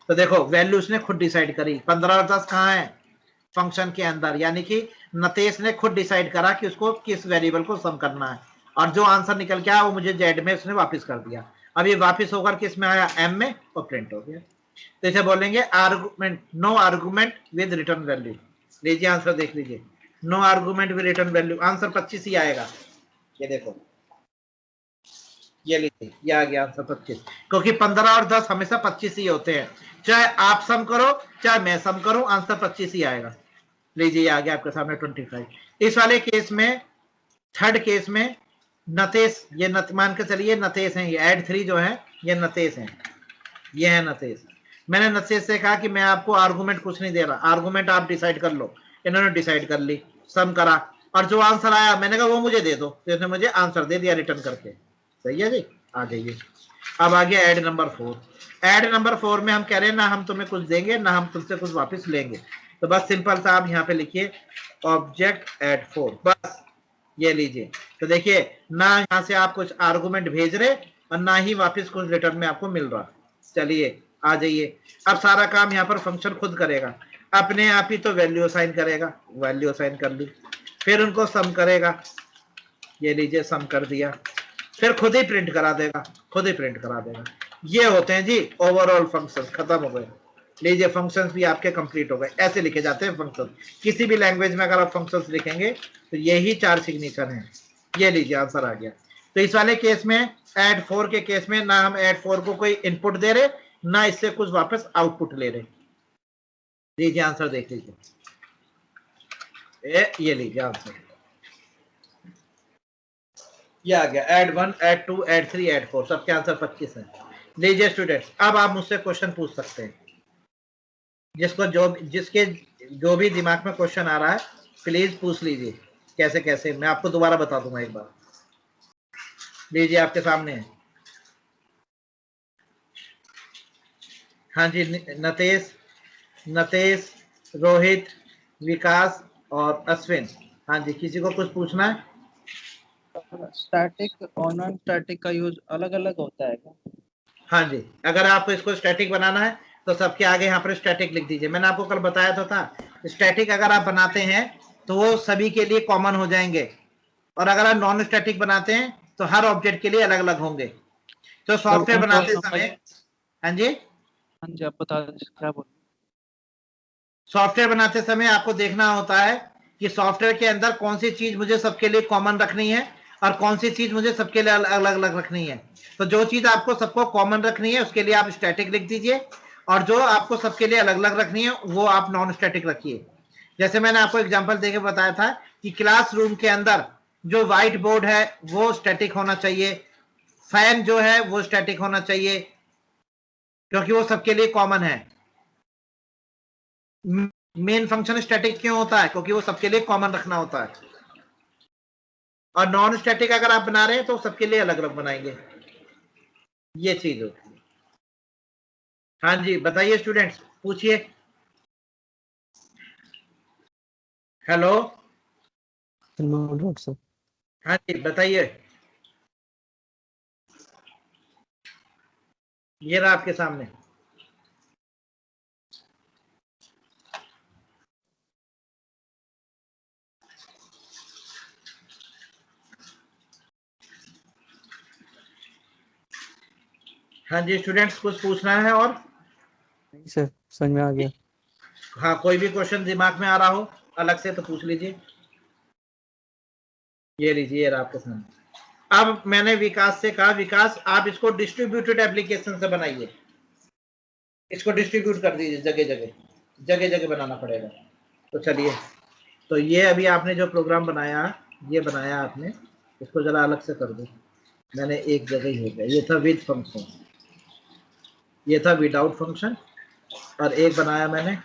तो देखो वैल्यू इसने खुद डिसाइड करी, 15 और 10 कहाँ है, फंक्शन के अंदर, यानी कि नतेश ने खुद डिसाइड करा कि उसको किस वेरिएबल को सम करना है, और जो आंसर निकल के आया वो मुझे जेड में उसने वापस कर दिया। अब ये वापस होकर किस में आया, एम में, और प्रिंट हो गया। तो इसे बोलेंगे argument, no argument with return value. लीजिए आंसर देख लीजिए, no argument with return value, answer 25 ही आएगा। ये देखो, ये लीजिए, ये आ गया आंसर 25, क्योंकि 15 और 10 हमेशा 25 ही होते हैं, चाहे आप सम करो चाहे मैं सम करूं, आंसर 25 ही आएगा। लीजिए ये आ गया आपके सामने 25। इस वाले केस में, थर्ड केस में नतेश, ये मान के चलिए नतेश है, ये ऐड 3 जो है ये नतेश है, ये है नतेश। मैंने नतेश से कहा कि मैं आपको आर्गुमेंट कुछ नहीं दे रहा, आर्गुमेंट आप डिसाइड कर लो। इन्होंने डिसाइड कर ली, सम करा, और जो आंसर आया मैंने कहा वो मुझे दे दो, तो इसने मुझे आंसर दे दिया रिटर्न करके। सही है जी, आ जाइए। अब आ गया ऐड नंबर 4। ऐड नंबर 4 में हम कह रहे हैं ना हम तुम्हें कुछ देंगे ना हम तुमसे कुछ वापस लेंगे, तो बस सिंपल सा आप यहाँ पे लिखिए ऑब्जेक्ट ऐड 4, बस ये लीजिए। तो देखिए ना यहाँ से आप कुछ आर्गुमेंट भेज रहे और ना ही वापस कुछ रिटर्न में आपको मिल रहा। चलिए आ जाइए, अब सारा काम यहाँ पर फंक्शन खुद करेगा, अपने आप ही तो वैल्यू असाइन करेगा, वैल्यू असाइन कर ली, फिर उनको सम करेगा, ये लीजिए सम कर दिया, फिर खुद ही प्रिंट करा देगा, खुद ही प्रिंट करा देगा। ये होते हैं जी ओवरऑल फंक्शंस, खत्म हो गए। लीजिए फंक्शंस भी आपके कंप्लीट हो गए, ऐसे लिखे जाते हैं फंक्शन। किसी भी लैंग्वेज में अगर आप फंक्शंस लिखेंगे तो यही 4 सिग्नेचर हैं। ये लीजिए आंसर आ गया। तो इस वाले केस में, ऐड 4 के केस में, ना हम ऐड 4 को कोई इनपुट दे रहे ना इससे कुछ वापस आउटपुट ले रहे। लीजिए आंसर देख लीजिए, ये लीजिए आंसर, ये आ गया ऐड 1, ऐड 2, ऐड 3, ऐड 4, सबके आंसर 25 है। लीजिए स्टूडेंट्स, अब आप मुझसे क्वेश्चन पूछ सकते हैं, जिसको जिसके जो भी दिमाग में क्वेश्चन आ रहा है प्लीज पूछ लीजिए, कैसे कैसे मैं आपको दोबारा बता दूंगा एक बार। लीजिए आपके सामने है। हाँ जी, नतेश, रोहित, विकास और अश्विन, हाँ जी, किसी को कुछ पूछना है? स्टैटिक और नॉन स्टैटिक का यूज अलग अलग होता है क्या? हाँ जी, अगर आपको इसको स्टैटिक बनाना है तो सबके आगे यहाँ पर स्टैटिक लिख दीजिए। मैंने आपको कल बताया तो था, स्टैटिक अगर आप बनाते हैं तो वो सभी के लिए कॉमन हो जाएंगे, और अगर आप नॉन स्टैटिक बनाते हैं तो हर ऑब्जेक्ट के लिए अलग अलग होंगे। तो सॉफ्टवेयर बनाते समय, हाँ जी, हाँ जी, आप बता क्या बोल, सॉफ्टवेयर बनाते समय आपको देखना होता है कि सॉफ्टवेयर के अंदर कौन सी चीज मुझे सबके लिए कॉमन रखनी है और कौन सी चीज मुझे सबके लिए अलग अलग रखनी है। तो जो चीज आपको सबको कॉमन रखनी है उसके लिए आप स्टैटिक लिख दीजिए, और जो आपको सबके लिए अलग अलग रखनी है वो आप नॉन स्टैटिक रखिए। जैसे मैंने आपको एग्जांपल देके बताया था कि क्लासरूम के अंदर जो व्हाइट बोर्ड है वो स्टैटिक होना चाहिए, फैन जो है वो स्टैटिक होना चाहिए, क्योंकि वो सबके लिए कॉमन है। मेन फंक्शन स्टैटिक क्यों होता है? क्योंकि वो सबके लिए कॉमन रखना होता है। और नॉन स्टैटिक अगर आप बना रहे हैं तो सबके लिए अलग अलग बनाएंगे, ये चीज होती है। हाँ जी बताइए स्टूडेंट्स, पूछिए। हेलो, हाँ जी बताइए, ये रहा आपके सामने। हाँ जी स्टूडेंट्स, कुछ पूछना है और? नहीं सर, समझ में आ गया। हाँ, कोई भी क्वेश्चन दिमाग में आ रहा हो अलग से तो पूछ लीजिए। ये लीजिए, ये रहा आपके सामने। अब मैंने विकास से कहा, विकास आप इसको डिस्ट्रीब्यूटेड एप्लीकेशन से बनाइए, इसको डिस्ट्रीब्यूट कर दीजिए, जगह जगह बनाना पड़ेगा। तो चलिए, तो ये अभी आपने जो प्रोग्राम बनाया, ये बनाया आपने, इसको जरा अलग से कर दो। मैंने एक जगह ही हो गया, ये था विद फंक्शन, ये था विदाउट फंक्शन, और एक बनाया मैंने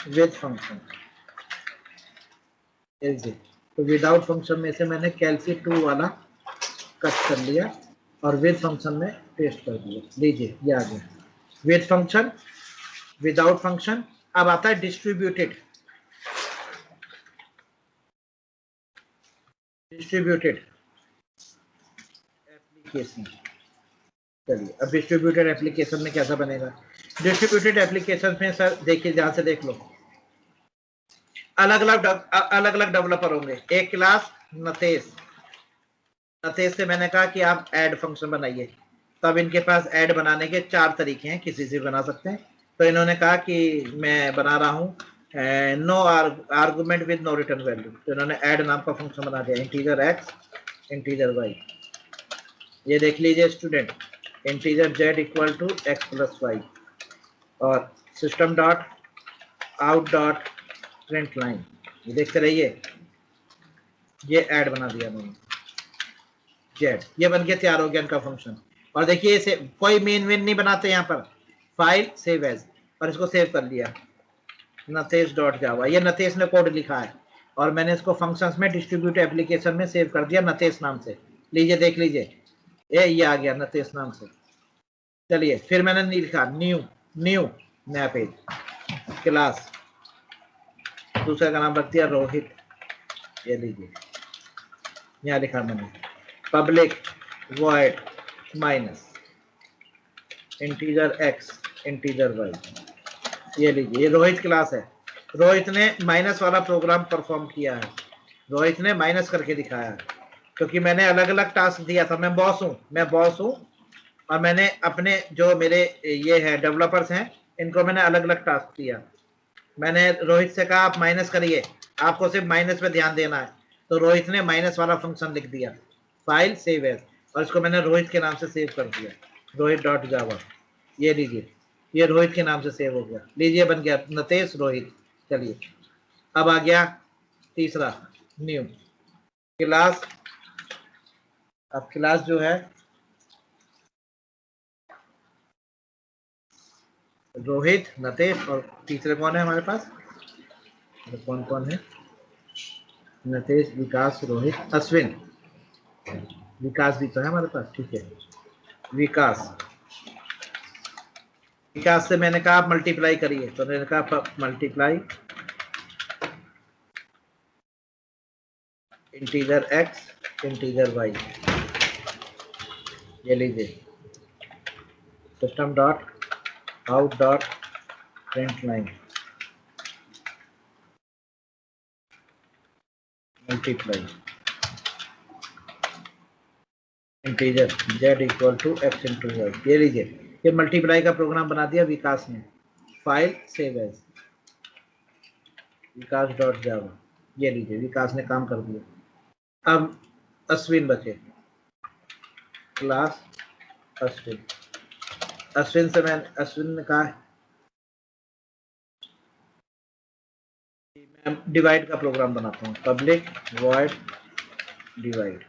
विद फंक्शन। तो विदाउट फंक्शन में से मैंने कैलसी 2 वाला कट कर लिया और विद फंक्शन में पेस्ट कर दिया। लीजिए ये आ गया विद फंक्शन, विदाउट फंक्शन। अब आता है डिस्ट्रीब्यूटेड एप्लीकेशन। चलिए अब डिस्ट्रीब्यूटेड एप्लीकेशन में कैसा बनेगा? डिस्ट्रीब्यूटेड एप्लीकेशन में सर देखिए, ध्यान से देख लो, अलग अलग डेवलपर होंगे। एक क्लास नतेश, नतेश से मैंने कहा कि आप ऐड फंक्शन बनाइए, तब इनके पास ऐड बनाने के 4 तरीके हैं, किसी से बना सकते हैं। तो इन्होंने कहा कि मैं बना रहा हूँ no argument with no return value, तो इन्होंने ऐड नाम का फंक्शन बना दिया, इंटीजर एक्स इंटीजर वाई। ये देख लीजिए student, integer z equal to x plus y, और system dot out dot print line, ये देखते रहिए, ये ऐड बना दिया मैंने जेड, ये बन के तैयार हो गया इनका फंक्शन। और देखिए इसे कोई मेन वेन नहीं बनाते यहाँ पर, फाइल सेव एज, और इसको सेव कर लिया नतेश डॉट जावा, ये नतेश ने कोड लिखा है और मैंने इसको फंक्शंस में डिस्ट्रीब्यूट एप्लीकेशन में सेव कर दिया नतेश नाम से। लीजिए देख लीजिए, ये आ गया नतेश नाम से। चलिए फिर मैंने लिखा न्यू नया पेज, क्लास, दूसरे का नाम रख दिया रोहित, ये लीजिए यहाँ लिखा मैंने public void minus integer x integer y, ये लीजिए ये रोहित क्लास है। रोहित ने माइनस वाला प्रोग्राम परफॉर्म किया है, रोहित ने माइनस करके दिखाया है, क्योंकि मैंने अलग अलग टास्क दिया था। मैं बॉस हूँ और मैंने अपने जो मेरे ये है डेवलपर्स हैं, इनको मैंने अलग अलग टास्क दिया। मैंने रोहित से कहा आप माइनस करिए, आपको सिर्फ माइनस पे ध्यान देना है, तो रोहित ने माइनस वाला फंक्शन लिख दिया, फाइल सेव एज, और इसको मैंने रोहित के नाम से सेव कर दिया, रोहित डॉट जावा, ये लीजिए ये रोहित के नाम से सेव हो गया। लीजिए बन गया नतेश रोहित। चलिए अब आ गया तीसरा न्यू क्लास। अब क्लास जो है रोहित नतेश, और तीसरे कौन है हमारे पास, कौन कौन है, नतेश विकास रोहित अश्विन, विकास भी तो है हमारे पास, ठीक है। विकास से मैंने कहा आप मल्टीप्लाई करिए, तो मैंने कहा multiply integer x integer y, ये लीजिए system dot out dot print line multiply integer z equal to x into y, ये लीजिए ये मल्टीप्लाई का प्रोग्राम बना दिया विकास ने, फाइल सेव एज विकास डॉट जावा, ये लीजिए विकास ने काम कर दिया। अब अश्विन बचे, क्लास अश्विन से अश्विन ने कहा मैं डिवाइड का प्रोग्राम बनाता हूँ, public void divide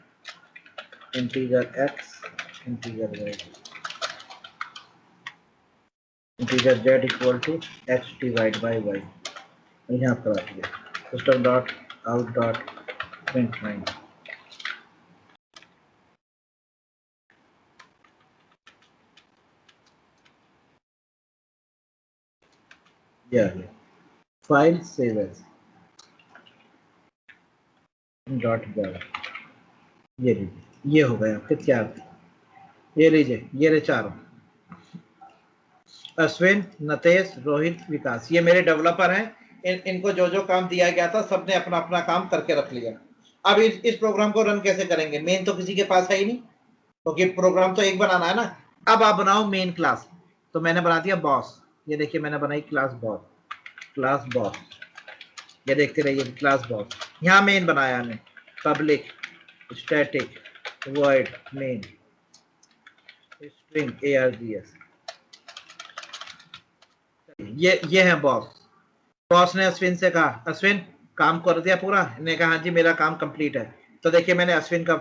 integer x integer y integer z equal to x divide by y, यहाँ करा दिया system dot out dot print line, ये आ गया file save as dot Java, ये लीजिए ये हो गया आपके 4, ये लीजिए ये रहे 4 अश्विन नतेश रोहित विकास, ये मेरे डेवलपर हैं। इनको जो जो काम दिया गया था सबने अपना अपना काम करके रख लिया। अब इस प्रोग्राम को रन कैसे करेंगे, मेन तो किसी के पास है ही नहीं, क्योंकि प्रोग्राम तो एक बनाना है ना। अब आप बनाओ मेन क्लास, तो मैंने बना दिया बॉस, ये देखिए मैंने बनाई क्लास बॉस, ये देखते रहिए क्लास बॉस। यहाँ मेन बनाया हमने public static void main string args, ये है बॉस ने अश्विन से कहा अश्विन काम कर दिया पूरा, ने कहा हाँ जी मेरा काम कंप्लीट है। तो देखिए मैंने अश्विन का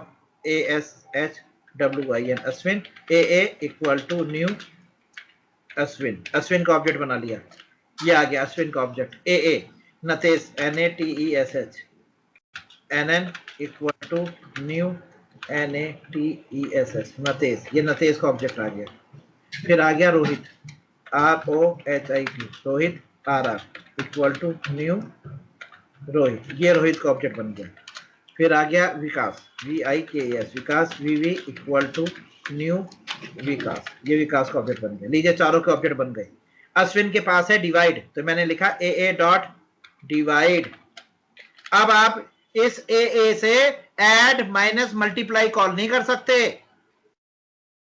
ASHWIN Ashwin AA equal to new Ashwin का ऑब्जेक्ट बना लिया, ये आ गया अश्विन का object. AA Natesh NATESH NN equal to new NATESH Natesh, ये नतेश का ऑब्जेक्ट आ गया। फिर आ गया Rohit ROHIT Rohit RR equal to new Rohit, ये रोहित का ऑब्जेक्ट बन गया। फिर आ गया Vikas VIKAS Vikas VV equal to new Vikas, ये विकास का ऑब्जेक्ट बन गया। लीजिए चारों के ऑब्जेक्ट बन गए। अश्विन के पास है डिवाइड, तो मैंने लिखा AA डॉट डिवाइड अब आप इस ए से ऐड माइनस मल्टीप्लाई कॉल नहीं कर सकते,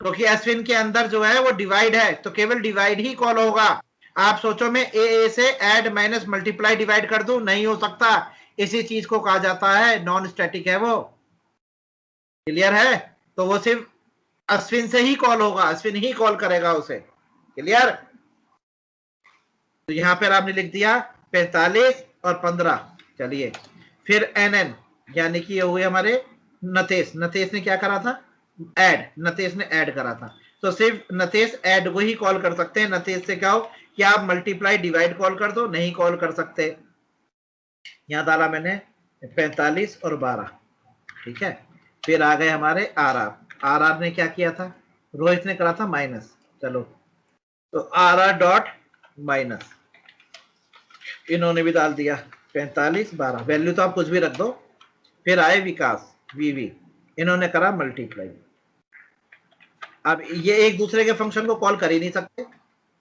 क्योंकि अश्विन के अंदर जो है वो डिवाइड है, तो केवल डिवाइड ही कॉल होगा। आप सोचो मैं ए से ऐड माइनस मल्टीप्लाई डिवाइड कर दूं, नहीं हो सकता। इसी चीज को कहा जाता है नॉन स्टैटिक है वो। क्लियर है? तो वो सिर्फ अश्विन से ही कॉल होगा, अश्विन ही कॉल करेगा उसे। क्लियर? तो यहां पर आपने लिख दिया 45 और 15। चलिए फिर एनएन, यानी कि ये हुए हमारे नतेश। नतेश ने क्या करा था? ऐड। नतेश ने ऐड करा था, तो सिर्फ नतेश ऐड को ही कॉल कर सकते हैं। नतेश से क्या हो कि आप मल्टीप्लाई डिवाइड कॉल कर दो, नहीं कॉल कर सकते। यहां डाला मैंने 45 और 12। ठीक है, फिर आ गए हमारे आर आर। आर आर ने क्या किया था? रोहित ने करा था माइनस। चलो तो आर आर डॉट माइनस, इन्होंने भी डाल दिया 45 12। वैल्यू तो आप कुछ भी रख दो। फिर आए विकास वीवी, इन्होंने करा मल्टीप्लाई। अब ये एक दूसरे के फंक्शन को कॉल कर ही नहीं सकते,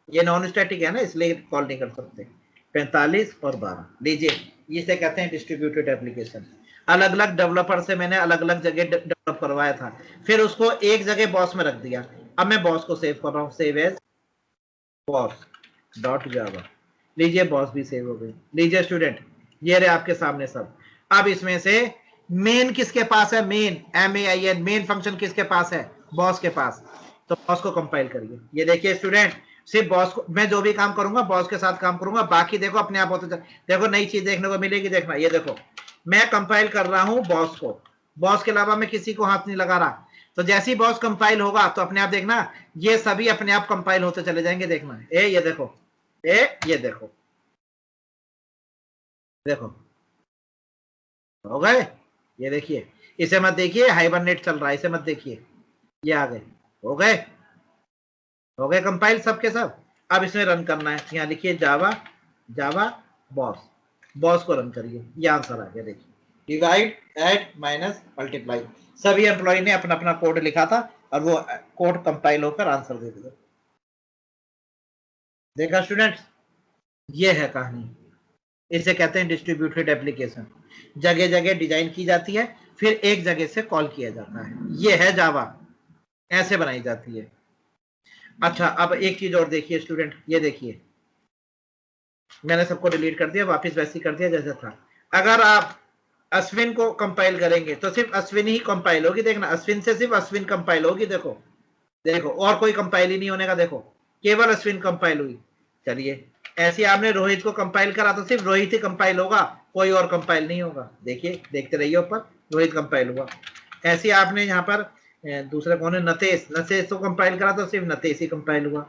ये नॉन स्टैटिक है ना, इसलिए कॉल नहीं कर सकते। 45 और 12 लीजिए, इसे कहते हैं डिस्ट्रीब्यूटेड एप्लीकेशन। अलग अलग डेवलपर से मैंने अलग अलग जगह डेवलप करवाया था, फिर उसको एक जगह बॉस में रख दिया। अब मैं बॉस को सेव कर रहा हूँ, save as boss dot Java. लीजिए बॉस भी सेव हो गई। लीजिए स्टूडेंट, ये रहे आपके सामने सब। अब इसमें से मेन किसके पास है? मेन, MEIN, मेन फंक्शन किसके पास है? बॉस के पास। तो बॉस को कंपाइल करिए। ये देखिए स्टूडेंट, सिर्फ बॉस को, मैं जो भी काम करूंगा बॉस के साथ काम करूंगा, बाकी देखो अपने आप होते। देखो नई चीज देखने को मिलेगी, देखना। ये देखो मैं कंपाइल कर रहा हूं बॉस को, बॉस के अलावा मैं किसी को हाथ नहीं लगा रहा। तो जैसे ही बॉस कंपाइल होगा तो अपने आप देखना ये सभी अपने आप कंपाइल होते चले जाएंगे। देखना ये देखो, ये देखो, देखो हो गए। ये देखिए, इसे मत देखिए, हाइबरनेट चल रहा है, इसे मत देखिए। ये आ गए, हो गए, हो गए कंपाइल सबके सब। अब इसमें रन करना है। यहाँ लिखिए जावा, जावा बॉस, बॉस को रन करिए। ये आंसर आ गया। देखिए डिवाइड, ऐड, माइनस, मल्टीप्लाई, सभी एम्प्लॉय ने अपना अपना कोड लिखा था और वो कोड कंपाइल होकर आंसर दे दिया। देखा स्टूडेंट्स, ये है कहानी। इसे कहते हैं डिस्ट्रीब्यूटेड एप्लीकेशन। जगह जगह डिजाइन की जाती है, फिर एक जगह से कॉल किया जाता है। ये है जावा, ऐसे बनाई जाती है। अच्छा, अब एक चीज और देखिए स्टूडेंट, ये देखिए मैंने सबको डिलीट कर दिया, वापस वैसे ही कर दिया जैसा था। अगर आप अश्विन को कंपाइल करेंगे तो सिर्फ अश्विन ही कंपाइल होगी। देखना, अश्विन से सिर्फ अश्विन कंपाइल होगी। देखो देखो, और कोई कंपाइल ही नहीं होने का। देखो केवल अश्विन कंपाइल हुई। चलिए ऐसे आपने रोहित को कंपाइल करा तो सिर्फ रोहित ही कंपाइल होगा, कोई और कंपाइल नहीं होगा। देखिए, देखते रहिए ऊपर, रोहित कंपाइल हुआ। ऐसे आपने यहाँ पर दूसरे कौन है? नतेश, नतेश को कंपाइल करा तो सिर्फ नतेश ही कंपाइल हुआ।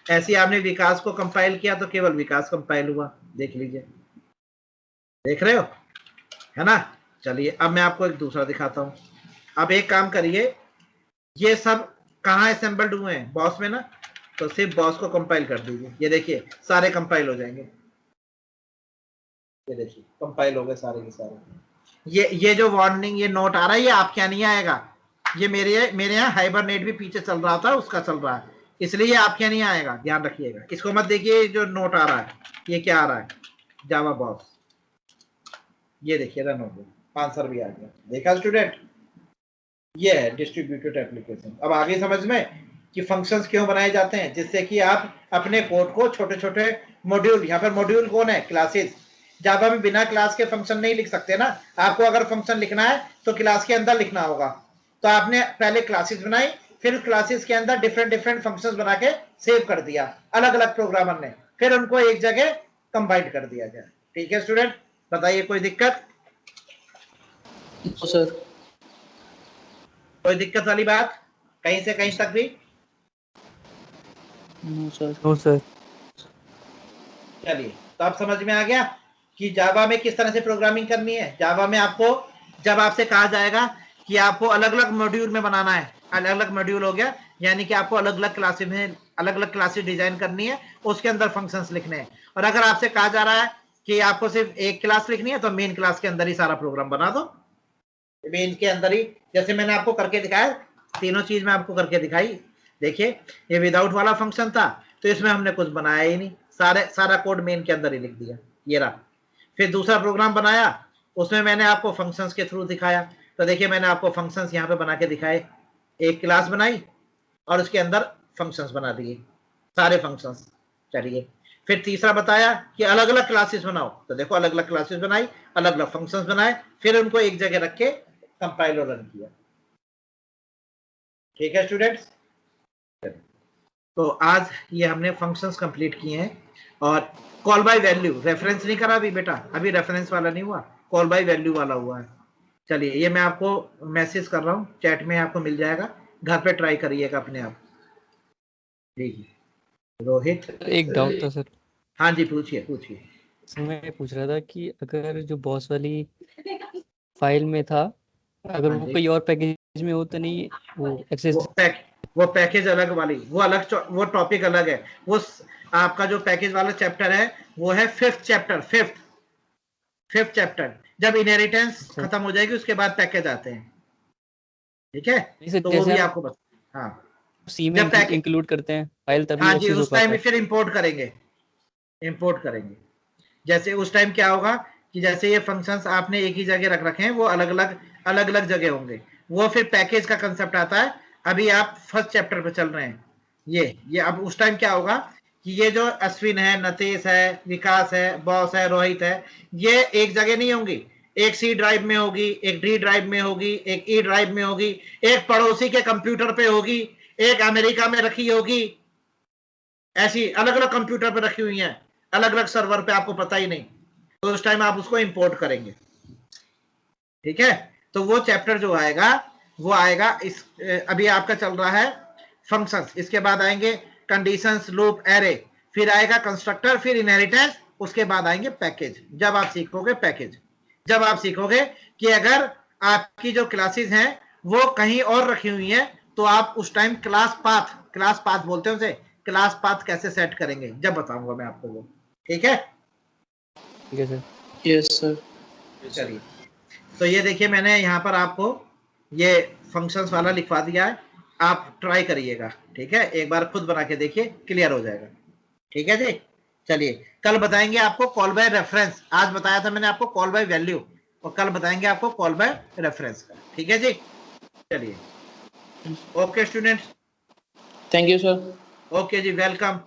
ऐसे आपने विकास को कंपाइल किया तो केवल विकास कंपाइल हुआ। देख लीजिए, देख रहे हो, है ना? चलिए अब मैं आपको एक दूसरा दिखाता हूं। अब एक काम करिए, ये सब कहाँ असेंबल्ड हुए हैं? बॉस में ना, तो सिर्फ बॉस को कंपाइल कर दीजिए। ये देखिए सारे कंपाइल हो जाएंगे। ये देखिए कंपाइल हो गए सारे के सारे। ये जो वार्निंग, ये नोट आ रहा है, ये आपके यहाँ नहीं आएगा। ये मेरे यहाँ हाइबरनेट भी पीछे चल रहा था, उसका चल रहा है, इसलिए ये आपके यहाँ नहीं आएगा। ध्यान रखिएगा, इसको मत देखिए। जो नोट आ रहा है, ये क्या आ रहा है? जावा बॉस। ये देखिए रन हो गया, आंसर भी आ गया। देखा स्टूडेंट, ये है डिस्ट्रीब्यूटेड एप्लीकेशन। अब आगे समझ में कि फंक्शंस क्यों बनाए जाते हैं, जिससे कि आप अपने कोड को छोटे छोटे मॉड्यूल, यहाँ पर मॉड्यूल कौन है? क्लासेस। जावा में बिना क्लास के फंक्शन नहीं लिख सकते ना। आपको अगर फंक्शन लिखना है तो क्लास के अंदर लिखना होगा। तो आपने पहले क्लासेस बनाई, फिर क्लासेस के अंदर डिफरेंट डिफरेंट फंक्शंस बना के सेव कर दिया अलग अलग प्रोग्रामर ने, फिर उनको एक जगह कंबाइन कर दिया जाए। ठीक है स्टूडेंट, बताइए कोई दिक्कत? No sir. कोई दिक्कत वाली बात कहीं से कहीं तक भी? No sir. No sir. चलिए, तो आप समझ में आ गया कि जावा में किस तरह से प्रोग्रामिंग करनी है। जावा में आपको जब आपसे कहा जाएगा कि आपको अलग अलग मॉड्यूल में बनाना है, अलग अलग मॉड्यूल हो गया, यानी कि आपको अलग अलग क्लासेस में अलग अलग क्लासेस डिजाइन करनी है, उसके अंदर फंक्शंस लिखने हैं। और अगर आपसे कहा जा रहा है कि आपको सिर्फ एक क्लास लिखनी है, तो मेन क्लास के अंदर ही सारा प्रोग्राम बना दो। मेन के अंदर ही, जैसे मैंने आपको करके दिखाया, तीनों चीज में आपको करके दिखाई। देखिए ये विदाउट वाला फंक्शन था, तो इसमें हमने कुछ बनाया ही नहीं, सारा कोड मेन के अंदर ही लिख दिया। ये रहा। फिर दूसरा प्रोग्राम बनाया, उसमें मैंने आपको फंक्शंस के थ्रू दिखाया। तो देखिए मैंने आपको फंक्शंस यहाँ पे बना के दिखाए, एक क्लास बनाई और उसके अंदर फंक्शंस बना दिए, सारे फंक्शंस। चलिए फिर तीसरा बताया कि अलग अलग क्लासेस बनाओ, तो देखो अलग अलग क्लासेस बनाई, अलग अलग फंक्शंस बनाए, फिर उनको एक जगह रख के कंपाइल और रन किया। ठीक है स्टूडेंट्स, तो आज ये हमने फंक्शंस कंप्लीट किए हैं। और कॉल बाय वैल्यू रेफरेंस नहीं करा अभी बेटा, अभी रेफरेंस वाला नहीं हुआ, कॉल बाय वैल्यू वाला हुआ है। चलिए ये मैं आपको मैसेज कर रहा हूँ, चैट में आपको मिल जाएगा, घर पे ट्राई करिएगा अपने आप। जी रोहित, एक डाउट था सर। हाँ जी पूछिए पूछिए। मैं पूछ रहा था कि अगर जो बॉस वाली फाइल में था, अगर हाँ वो जी। कोई और पैकेज में हो तो नहीं वो एक्सेस? वो पैकेज अलग वाली, वो अलग, वो टॉपिक अलग है। वो आपका जो पैकेज वाला चैप्टर है वो है 5th चैप्टर, 5th चैप्टर। जब इनहेरिटेंस खत्म हो जाएगी उसके बाद पैकेज आते हैं। ठीक है, तो वो जैसे भी हम आपको हाँ सी में जब पैकेज, इंक्लूड करते हैं फाइल तभी हाँ जी एक्सेस हो उस टाइम पाता है। फिर इंपोर्ट करेंगे, इंपोर्ट करेंगे। जैसे उस टाइम क्या होगा कि जैसे ये फंक्शंस आपने एक ही जगह रख रखे हैं, वो अलग अलग जगह होंगे, वो फिर पैकेज का कंसेप्ट आता है। अभी आप 1st चैप्टर पे चल रहे हैं, ये अब उस टाइम क्या होगा कि ये जो अश्विन है, नतेश है, विकास है, बॉस है, रोहित है, ये एक जगह नहीं होंगी। एक सी ड्राइव में होगी, एक डी ड्राइव में होगी, एक ई ड्राइव में होगी, एक पड़ोसी के कंप्यूटर पे होगी, एक अमेरिका में रखी होगी, ऐसी अलग अलग कंप्यूटर पे रखी हुई हैं, अलग अलग सर्वर पे, आपको पता ही नहीं। तो उस टाइम आप उसको इंपोर्ट करेंगे। ठीक है, तो वो चैप्टर जो आएगा वो आएगा इस, अभी आपका चल रहा है फंक्शंस, इसके बाद आएंगे कंडीशंस, लूप, एरे, फिर आएगा कंस्ट्रक्टर, फिर इनहेरिटेंस, उसके बाद आएंगे पैकेज। जब आप सीखोगे पैकेज, जब आप सीखोगे कि अगर आपकी जो क्लासेस हैं वो कहीं और रखी हुई हैं, तो आप उस टाइम क्लास पाथ बोलते हैं उसे, क्लास पाथ कैसे सेट करेंगे जब बताऊंगा मैं आपको वो। ठीक है, ठीक है सर। Yes sir. चलिए तो ये देखिए मैंने यहाँ पर आपको ये फंक्शंस वाला लिखवा दिया है, आप ट्राई करिएगा। ठीक है, एक बार खुद बना के देखिए, क्लियर हो जाएगा। ठीक है जी, चलिए कल बताएंगे आपको कॉल बाय रेफरेंस। आज बताया था मैंने आपको कॉल बाय वैल्यू, और कल बताएंगे आपको कॉल बाय रेफरेंस का। ठीक है जी, चलिए okay students, thank you sir. Okay जी, वेलकम।